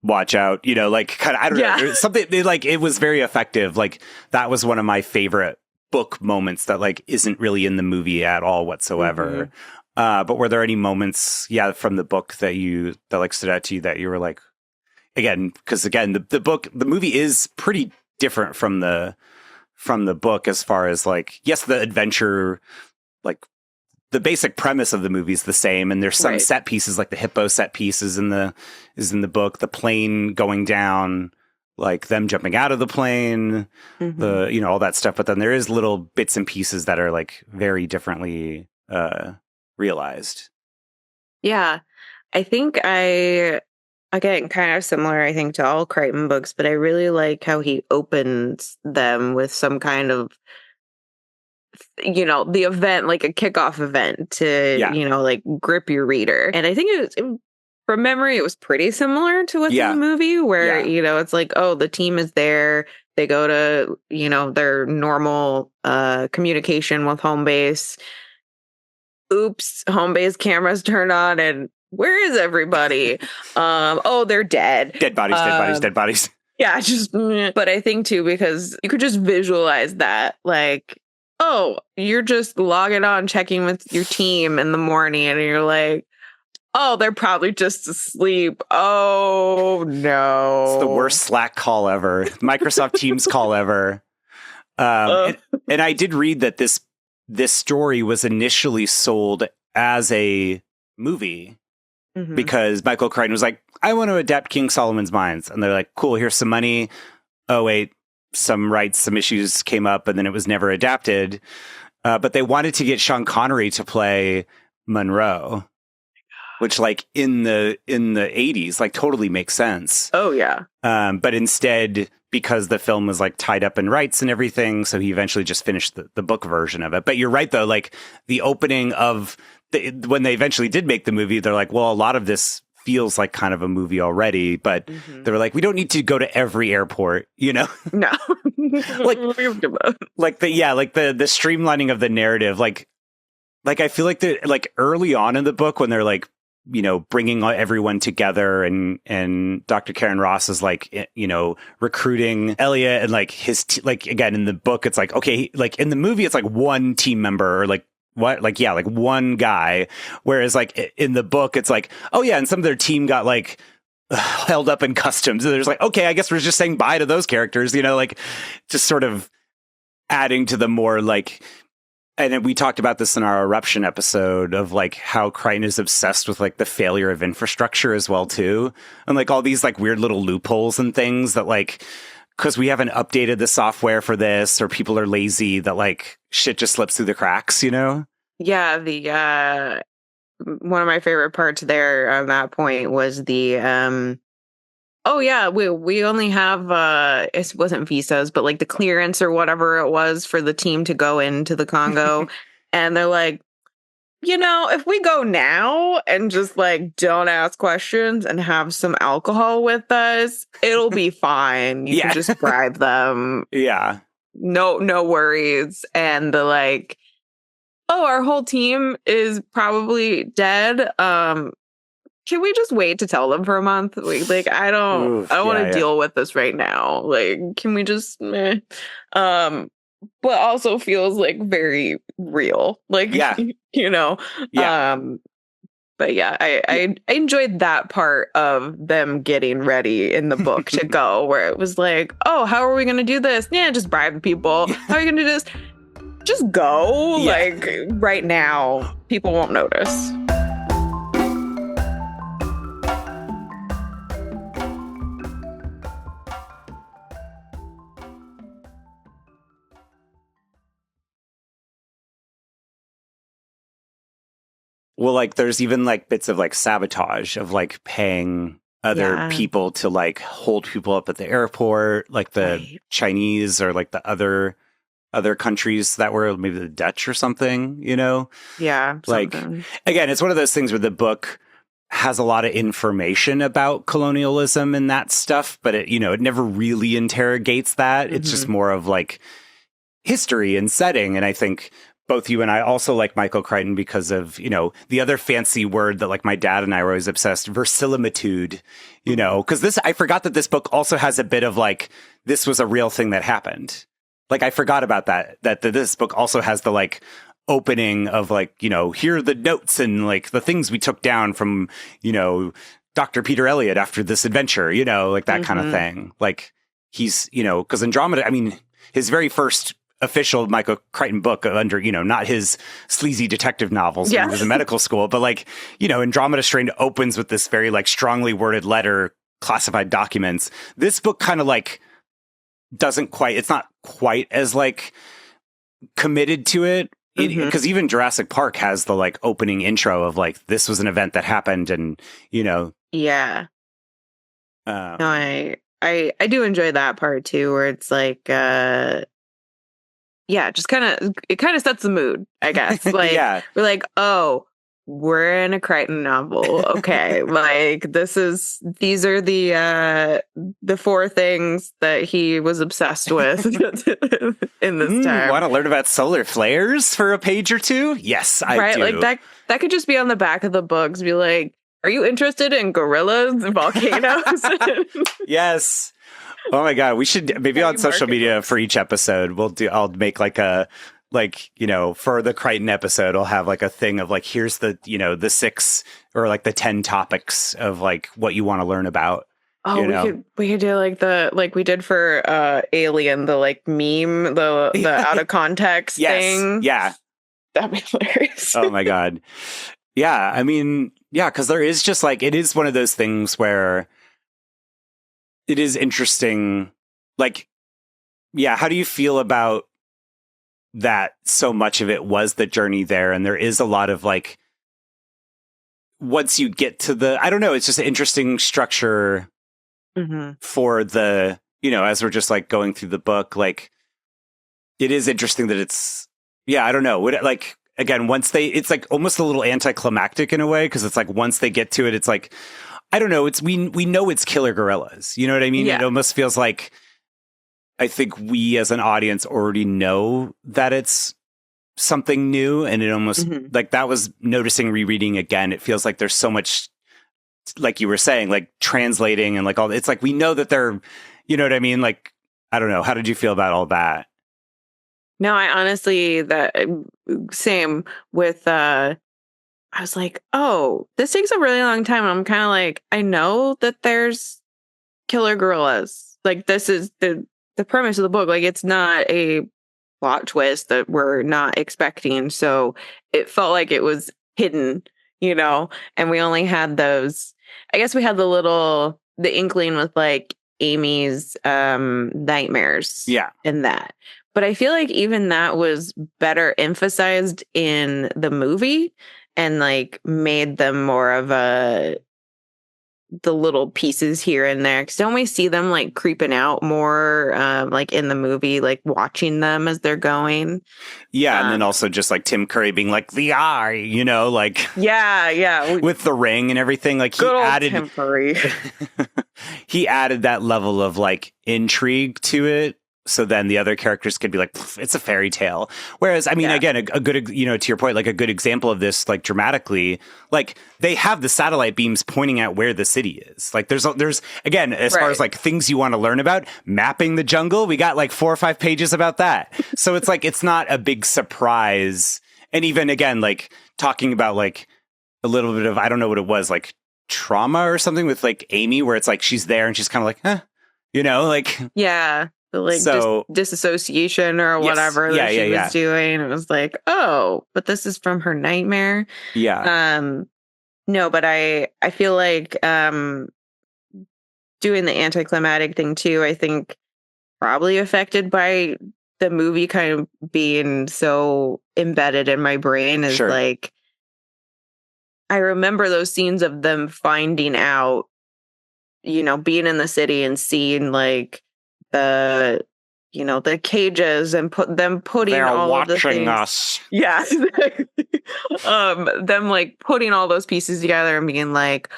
watch out, like kind of, I don't know, something like, it was very effective. Like that was one of my favorite book moments that like isn't really in the movie at all whatsoever. But were there any moments, from the book that like stood out to you that you were like, because the movie is pretty different from the book as far as like, yes, the adventure, like the basic premise of the movie is the same, and there's some set pieces like the hippo set piece is in the book, the plane going down, like them jumping out of the plane, the all that stuff. But then there is little bits and pieces that are like very differently realized. Yeah, I think again, kind of similar, I think, to all Crichton books, but I really like how he opens them with some kind of, the event, like a kickoff event to, like grip your reader. And I think from memory, it was pretty similar to what's in the movie where, it's like, oh, the team is there. They go to, their normal communication with home base. Oops, home base cameras turned on and where is everybody? Oh, they're dead. Dead bodies. Yeah, but I think too, because you could just visualize that, like, oh, you're just logging on, checking with your team in the morning, and you're like, oh, they're probably just asleep. Oh, no. It's the worst Slack call ever. Microsoft Teams call ever. And I did read that this story was initially sold as a movie because Michael Crichton was like, I want to adapt King Solomon's Mines. And they're like, cool, here's some money. Oh, wait, some issues came up, and then it was never adapted. But they wanted to get Sean Connery to play Monroe, which like in the 80s, like totally makes sense. Oh, yeah. But instead, because the film was like tied up in rights and everything, so he eventually just finished the book version of it. But you're right, though, like the opening of when they eventually did make the movie, they're like, well, a lot of this feels like kind of a movie already, but they were like, we don't need to go to every airport, No. like the streamlining of the narrative, like I feel like like early on in the book when they're like, bringing everyone together and Dr. Karen Ross is like, recruiting Elliot and like like, again, in the book, it's like, okay, like in the movie, it's like one team member or like, what? Like, yeah, like one guy. Whereas like in the book, it's like, oh yeah. And some of their team got like held up in customs. And there's like, okay, I guess we're just saying bye to those characters, like just sort of adding to the more like, and then we talked about this in our Eruption episode of like how Crichton is obsessed with like the failure of infrastructure as well too. And like all these like weird little loopholes and things that like, because we haven't updated the software for this or people are lazy, that like shit just slips through the cracks, Yeah, the one of my favorite parts there on that point was the oh yeah, we only have it wasn't visas, but like the clearance or whatever it was for the team to go into the Congo. And they're like, if we go now and just like don't ask questions and have some alcohol with us, it'll be fine. You can just bribe them. Yeah. No worries. And the like, oh, our whole team is probably dead. Can we just wait to tell them for a month? Like, I don't want to deal with this right now. Like, can we just, but also feels like very real. Like, but yeah, I enjoyed that part of them getting ready in the book to go, where it was like, oh, how are we going to do this? Yeah, just bribe people. How are you going to do this? Just go. Like, right now, people won't notice. Well, like there's even like bits of like sabotage of like paying other people to like hold people up at the airport, like the Chinese or like the other other countries that were maybe the Dutch or something, you know? Yeah. Like, something. again, it's one of those things where the book has a lot of information about colonialism and that stuff, but it, you know, it never really interrogates that. It's just more of like history and setting. And I think both you and I also like Michael Crichton because of, you know, the other fancy word that like my dad and I were always obsessed, verisimilitude, you know, because this, I forgot that this book also has a bit of like, this was a real thing that happened. Like, I forgot about that this book also has the like opening of like, you know, here are the notes and like the things we took down from, you know, Dr. Peter Elliott after this adventure, you know, like that kind of thing. Like he's, you know, because Andromeda, I mean, his very first official Michael Crichton book under, you know, not his sleazy detective novels when he was in medical school, but like, you know, Andromeda Strain opens with this very like strongly worded letter, classified documents. This book kind of like doesn't quite, it's not quite as like committed to it. Because even Jurassic Park has the like opening intro of like, this was an event that happened and, you know. Yeah. No, I do enjoy that part too, where it's like, yeah, just it kind of sets the mood, I guess. Like, we're like, oh, we're in a Crichton novel. Okay. Like these are the 4 things that he was obsessed with in this time. Want to learn about solar flares for a page or two? Yes, I do. Like that could just be on the back of the books. Be like, are you interested in gorillas and volcanoes? Yes. Oh my God. We should maybe on social media for each episode, I'll make like a, like, you know, for the Crichton episode, I'll have like a thing of like, here's the, you know, the 6 or like the 10 topics of like what you want to learn about. Oh, we could do like we did for Alien, the like meme, the out of context thing. Yeah. That'd be hilarious. Oh my God. Yeah. I mean, yeah, because there is just like, it is one of those things where it is interesting. Like, yeah, how do you feel about that? So much of it was the journey there, and there is a lot of like, once you get to I don't know, it's just an interesting structure for the, you know, as we're just like going through the book, like it is interesting that it's, yeah, I don't know, like, again, it's like almost a little anticlimactic in a way, because it's like once they get to it, it's like, I don't know, it's we know it's killer gorillas, you know what I mean? Yeah. It almost feels like, I think we as an audience already know that it's something new, and it almost like that was noticing rereading again. It feels like there's so much, like you were saying, like translating and like all. It's like we know that they're, you know what I mean? Like, I don't know. How did you feel about all that? No, I honestly same with. I was like, oh, this takes a really long time. I'm kind of like, I know that there's killer gorillas. Like, this is the premise of the book. Like, it's not a plot twist that we're not expecting. So it felt like it was hidden, you know, and we only had those, I guess we had the inkling with like Amy's nightmares in that. But I feel like even that was better emphasized in the movie and like made them more of the little pieces here and there. Because don't we see them like creeping out more like in the movie, like watching them as they're going? Yeah. And then also just like Tim Curry being like the eye, you know, like. Yeah. With the ring and everything. Like he added. Tim Curry. He added that level of like intrigue to it. So then the other characters could be like, it's a fairy tale. Whereas, I mean, again, a good, you know, to your point, like a good example of this, like dramatically, like they have the satellite beams pointing at where the city is. Like there's again, as far as like things you want to learn about, mapping the jungle, we got like 4 or 5 pages about that. So it's like, it's not a big surprise. And even again, like talking about like a little bit of, I don't know what it was, like trauma or something with like Amy, where it's like, she's there and she's kind of like, you know, like. Yeah. Like so, disassociation or whatever that she was doing. It was like, oh, but this is from her nightmare. Yeah. No, but I feel like doing the anticlimactic thing too, I think probably affected by the movie kind of being so embedded in my brain is like, I remember those scenes of them finding out, you know, being in the city and seeing like the, the cages and putting all of the things. They're watching us. Yeah. Them like putting all those pieces together and being like,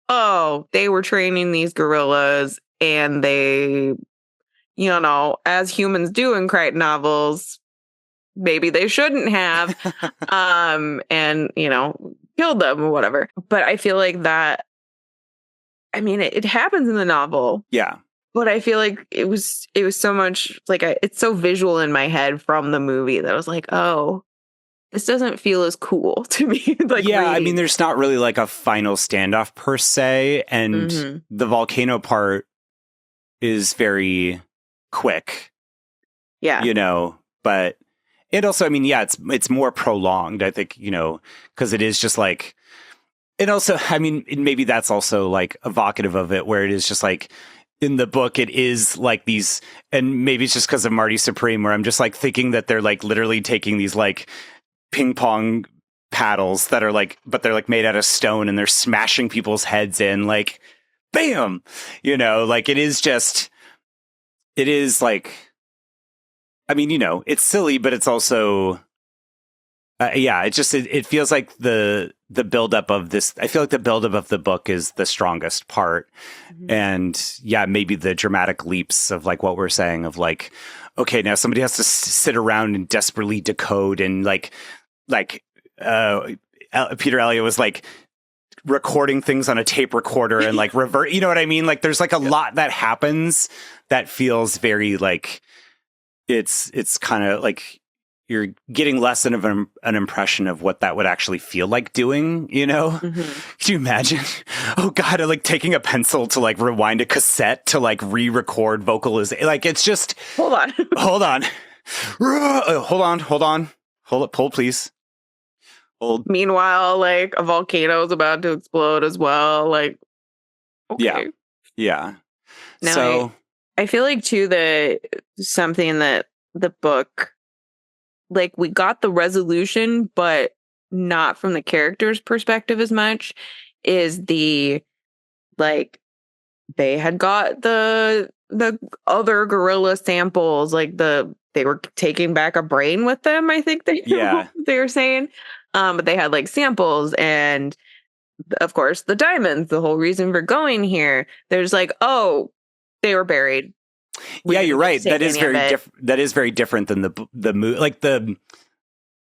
oh, they were training these gorillas and they, as humans do in Crichton novels, maybe they shouldn't have, and, killed them or whatever. But I feel like that, it happens in the novel. Yeah. But I feel like it was so much like it's so visual in my head from the movie that I was like, oh, this doesn't feel as cool to me. Reading. There's not really like a final standoff per se, and the volcano part is very quick. Yeah, but it also, it's more prolonged. I think because it is just like, and also, maybe that's also like evocative of it, where it is just like. In the book, it is like these, and maybe it's just because of Marty Supreme, where I'm just like thinking that they're like literally taking these like ping pong paddles that are like, but they're like made out of stone and they're smashing people's heads in, like, bam, like it is like, it's silly, but it's also, it feels like the buildup of this. I feel like the buildup of the book is the strongest part. And maybe the dramatic leaps of like what we're saying of like, okay, now somebody has to sit around and desperately decode and Peter Elliott was like recording things on a tape recorder and like revert, you know what I mean? Like there's like a lot that happens that feels very like, it's kind of like, you're getting less of an impression of what that would actually feel like doing, Can you imagine? Oh God, like taking a pencil to like rewind a cassette to like re-record vocalization. Like it's just... Hold on. Hold on. Hold, please. Hold. Meanwhile, like a volcano is about to explode as well. Like, okay. Yeah. Now, so... I feel like too that something that the book... like we got the resolution, but not from the character's perspective as much, is the like they had got the other gorilla samples, like they were taking back a brain with them, I think they were saying. But they had like samples and of course the diamonds, the whole reason for going here. There's like, oh, they were buried. You're right. That is very different. That is very different than the movie. Like the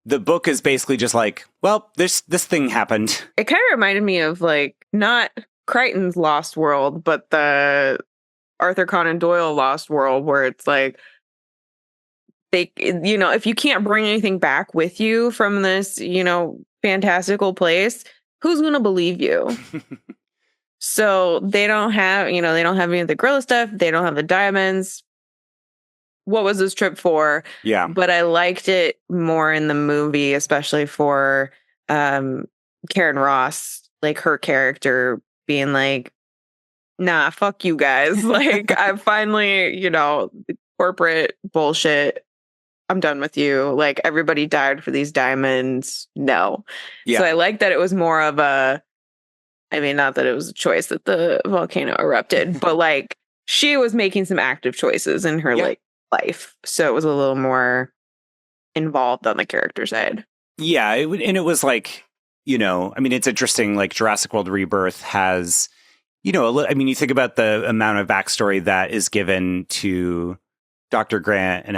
book is basically just like, well, this thing happened. It kind of reminded me of like not Crichton's Lost World, but the Arthur Conan Doyle Lost World, where it's like they, if you can't bring anything back with you from this, fantastical place, who's going to believe you? So they don't have, they don't have any of the gorilla stuff. They don't have the diamonds. What was this trip for? Yeah. But I liked it more in the movie, especially for Karen Ross, like her character being like, nah, fuck you guys. Like I finally, corporate bullshit. I'm done with you. Like everybody died for these diamonds. No. Yeah. So I like that it was more of a, not that it was a choice that the volcano erupted, but like she was making some active choices in her like life. So it was a little more involved on the character side. Yeah. It was like, it's interesting. Like Jurassic World Rebirth has, you think about the amount of backstory that is given to Dr. Grant and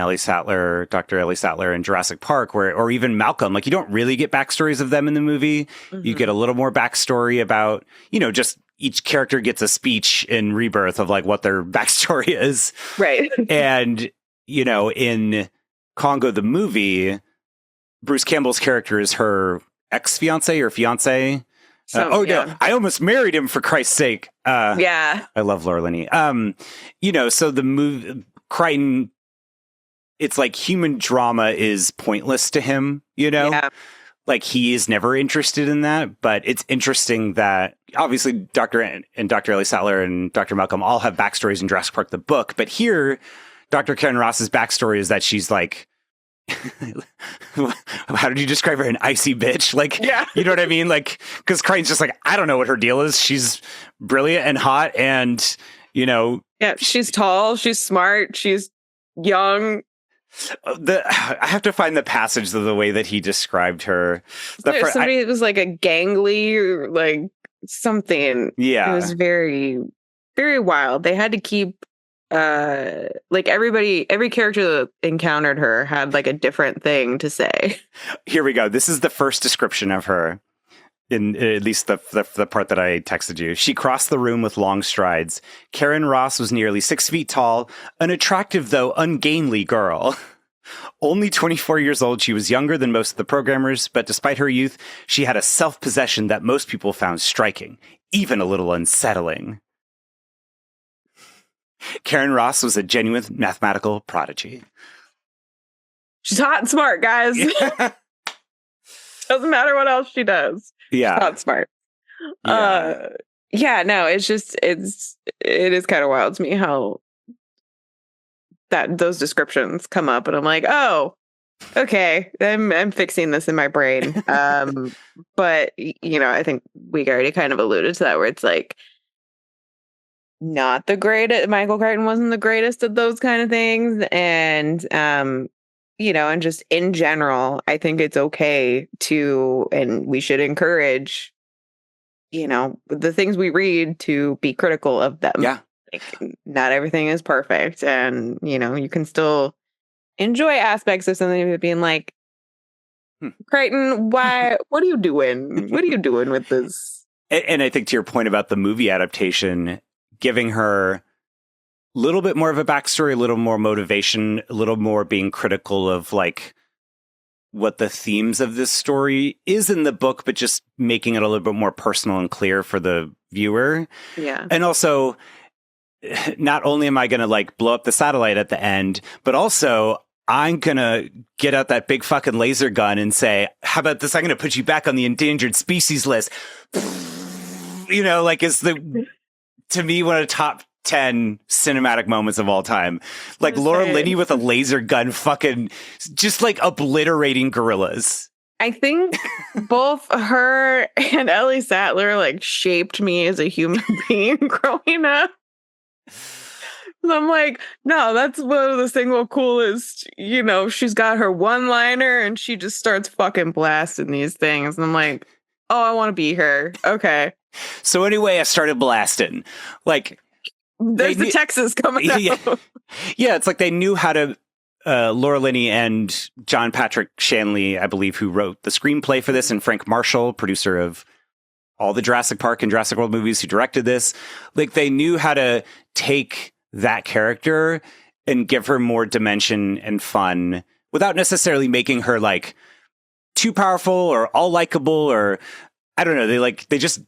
Dr. Ellie Sattler in Jurassic Park, or even Malcolm. Like you don't really get backstories of them in the movie. You get a little more backstory about, just each character gets a speech in Rebirth of like what their backstory is. Right. And, in Congo, the movie, Bruce Campbell's character is her ex-fiance or fiance. No, I almost married him for Christ's sake. I love Laura Linney. So the movie, Crichton, it's like human drama is pointless to him, like he is never interested in that. But it's interesting that obviously Dr. Ellie Sattler and Dr. Malcolm all have backstories in Jurassic Park, the book. But here, Dr. Karen Ross's backstory is that she's like, how did you describe her? An icy bitch? Like, you know what I mean? Like, because Crichton's just like, I don't know what her deal is. She's brilliant and hot and, she's tall, she's smart, she's young. I have to find the passage of the way that he described her. Somebody was like a gangly or like something. Yeah. It was very, very wild. They had to keep like every character that encountered her had like a different thing to say. Here we go. This is the first description of her. In at least the part that I texted you. She crossed the room with long strides. Karen Ross was nearly 6 feet tall, an attractive though ungainly girl. Only 24 years old, she was younger than most of the programmers, but despite her youth, she had a self-possession that most people found striking, even a little unsettling. Karen Ross was a genuine mathematical prodigy. She's hot and smart, guys. Yeah. Doesn't matter what else she does. Yeah. She's not smart. No, it is kind of wild to me how those descriptions come up and I'm like, oh, okay, I'm fixing this in my brain. But I think we already kind of alluded to that where it's like not the greatest. Michael Crichton wasn't the greatest at those kind of things. And and just in general, I think it's okay and we should encourage, the things we read to be critical of them. Yeah. Like, not everything is perfect. And, you can still enjoy aspects of something of being like, Crichton, what are you doing? What are you doing with this? And I think to your point about the movie adaptation, giving her a little bit more of a backstory, a little more motivation, a little more being critical of like what the themes of this story is in the book, but just making it a little bit more personal and clear for the viewer. Yeah. And also, not only am I going to like blow up the satellite at the end, but also I'm going to get out that big fucking laser gun and say, how about this? I'm going to put you back on the endangered species list. Is to me, one of the top 10 cinematic moments of all time. Like Laura Linney with a laser gun fucking just like obliterating gorillas. I think both her and Ellie Sattler like shaped me as a human being growing up. I'm like, no, that's one of the single coolest, she's got her one-liner and she just starts fucking blasting these things. And I'm like, oh, I want to be her. Okay. So anyway, I started blasting. Like, there's the Texas coming out. Yeah, it's like they knew how to. Laura Linney and John Patrick Shanley, I believe, who wrote the screenplay for this, and Frank Marshall, producer of all the Jurassic Park and Jurassic World movies, who directed this. Like, they knew how to take that character and give her more dimension and fun without necessarily making her like too powerful or all likable, or I don't know. They just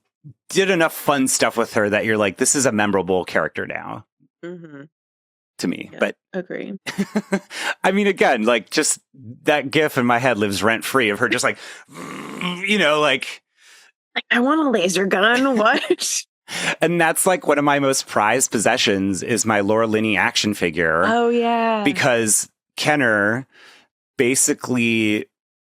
did enough fun stuff with her that you're like, this is a memorable character now. Mm-hmm. To me. Yeah, but agree. I mean, again, like just that gif in my head lives rent free of her just like, like I want a laser gun. What? And that's like one of my most prized possessions is my Laura Linney action figure. Oh yeah. Because Kenner basically,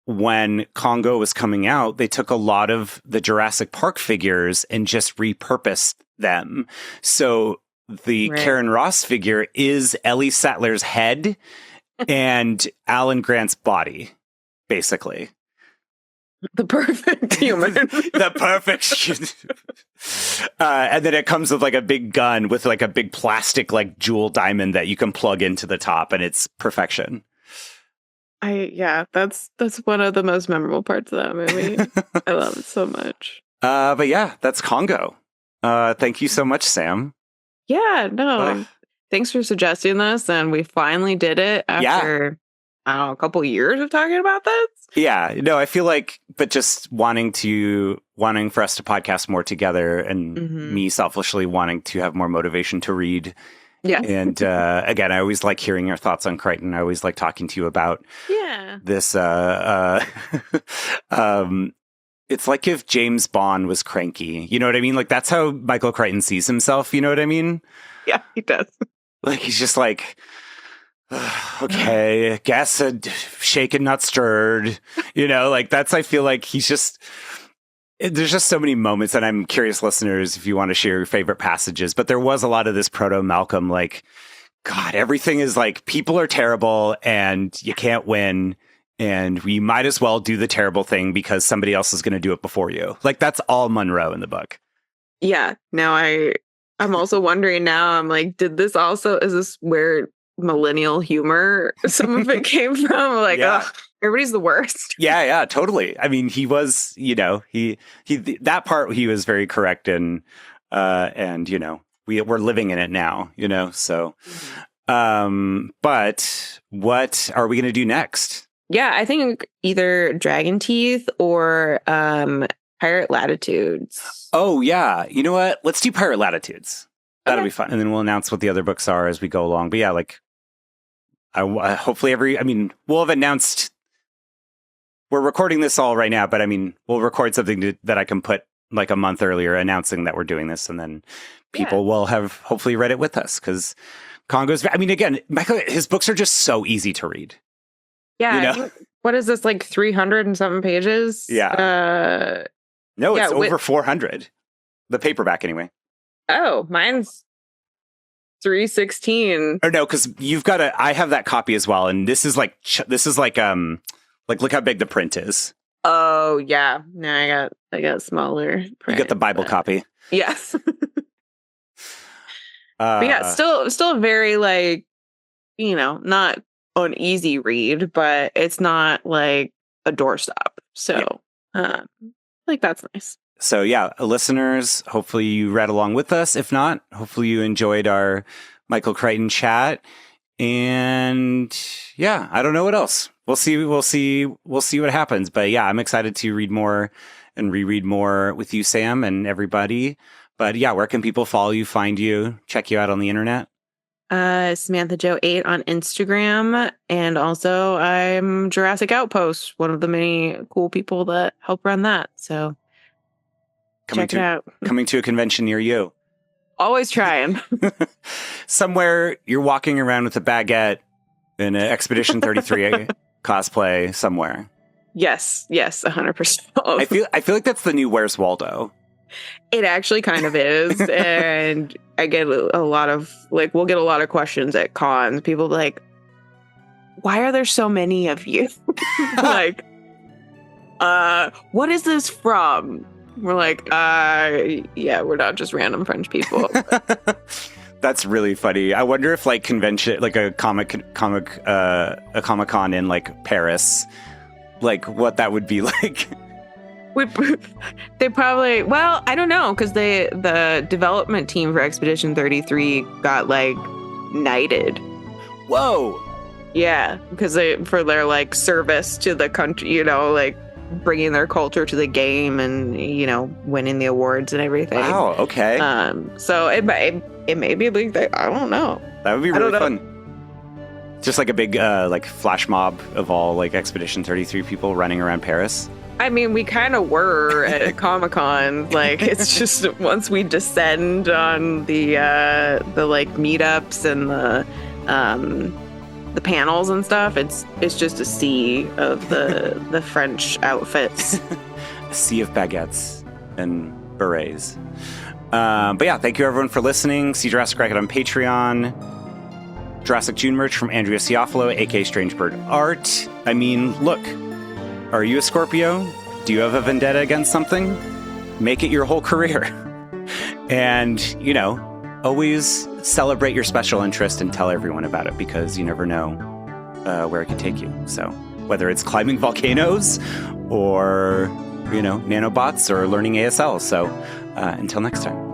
when Congo was coming out, they took a lot of the Jurassic Park figures and just repurposed them. So the Karen Ross figure is Ellie Sattler's head and Alan Grant's body, basically. The perfect human. The perfect. And then it comes with like a big gun with like a big plastic like jewel diamond that you can plug into the top, and it's perfection. That's one of the most memorable parts of that movie. I love it so much. But yeah, that's Congo. Thank you so much, Sam. Yeah, no. Thanks for suggesting this, and we finally did it after I don't know, a couple of years of talking about this. Yeah, no, I feel like, but just wanting for us to podcast more together, and me selfishly wanting to have more motivation to read. Yeah. And again, I always like hearing your thoughts on Crichton. I always like talking to you about this. It's like if James Bond was cranky. You know what I mean? Like that's how Michael Crichton sees himself. You know what I mean? Yeah, he does. Like he's just like, okay, guess shaken, not stirred. Like that's, I feel like he's just, there's just so many moments, and I'm curious, listeners, if you want to share your favorite passages, but there was a lot of this proto-Malcolm, like God, everything is like, people are terrible and you can't win. And we might as well do the terrible thing because somebody else is going to do it before you. Like, that's all Monroe in the book. Yeah. Now I'm also wondering now, I'm like, is this where millennial humor, some of it came from? Like, everybody's the worst. Yeah, totally. I mean, he was, he that part he was very correct in, and, we're living in it now, so, but what are we going to do next? Yeah, I think either Dragon Teeth or Pirate Latitudes. Oh, yeah. You know what? Let's do Pirate Latitudes. That'll be fun. And then we'll announce what the other books are as we go along. But yeah, like, hopefully we'll have announced, we're recording this all right now, but I mean, we'll record something that I can put like a month earlier announcing that we're doing this. And then people will have hopefully read it with us because Congo's, again, Michael, his books are just so easy to read. Yeah. What is this, like 300 and something pages? Yeah. No, it's over 400. The paperback anyway. Oh, mine's 316. Or no, because I have that copy as well. And this is like look how big the print is. Oh yeah. No, I got smaller print. You got the Bible copy. Yes. But yeah, still very like, not an easy read, but it's not like a doorstop. So like that's nice. So yeah, listeners, hopefully you read along with us. If not, hopefully you enjoyed our Michael Crichton chat. And yeah, I don't know what else. We'll see what happens. But yeah, I'm excited to read more and reread more with you, Sam, and everybody. But yeah, where can people follow you, find you, check you out on the internet? Samantha Jo 8 on Instagram, and also I'm Jurassic Outpost, one of the many cool people that help run that. So check it out. Coming to a convention near you. Always trying. Somewhere you're walking around with a baguette in an Expedition 33 cosplay somewhere. Yes, 100%. I feel like that's the new Where's Waldo. It actually kind of is. And I get a lot of, we'll get a lot of questions at cons. People like, why are there so many of you? Like, what is this from? We're like, yeah, we're not just random French people. That's really funny. I wonder if convention, a Comic-Con in Paris, what that would be like. They probably, I don't know, because the development team for Expedition 33 got knighted. Whoa. Yeah, because for their service to the country, bringing their culture to the game and winning the awards and everything. Wow. Okay. So it may be I don't know. That would be really fun. Just a big flash mob of all Expedition 33 people running around Paris. I mean, we kind of were at Comic-Con. It's just once we descend on the meetups and the panels and stuff, it's just a sea of the French outfits. A sea of baguettes and berets. But yeah, thank you everyone for listening. See Jurassic Right on Patreon. Jurassic June merch from Andrea Ciofalo, aka Strangebird Art. I mean, look. Are you a Scorpio? Do you have a vendetta against something? Make it your whole career. And, always celebrate your special interest and tell everyone about it because you never know where it could take you. So whether it's climbing volcanoes or, nanobots or learning ASL. So until next time.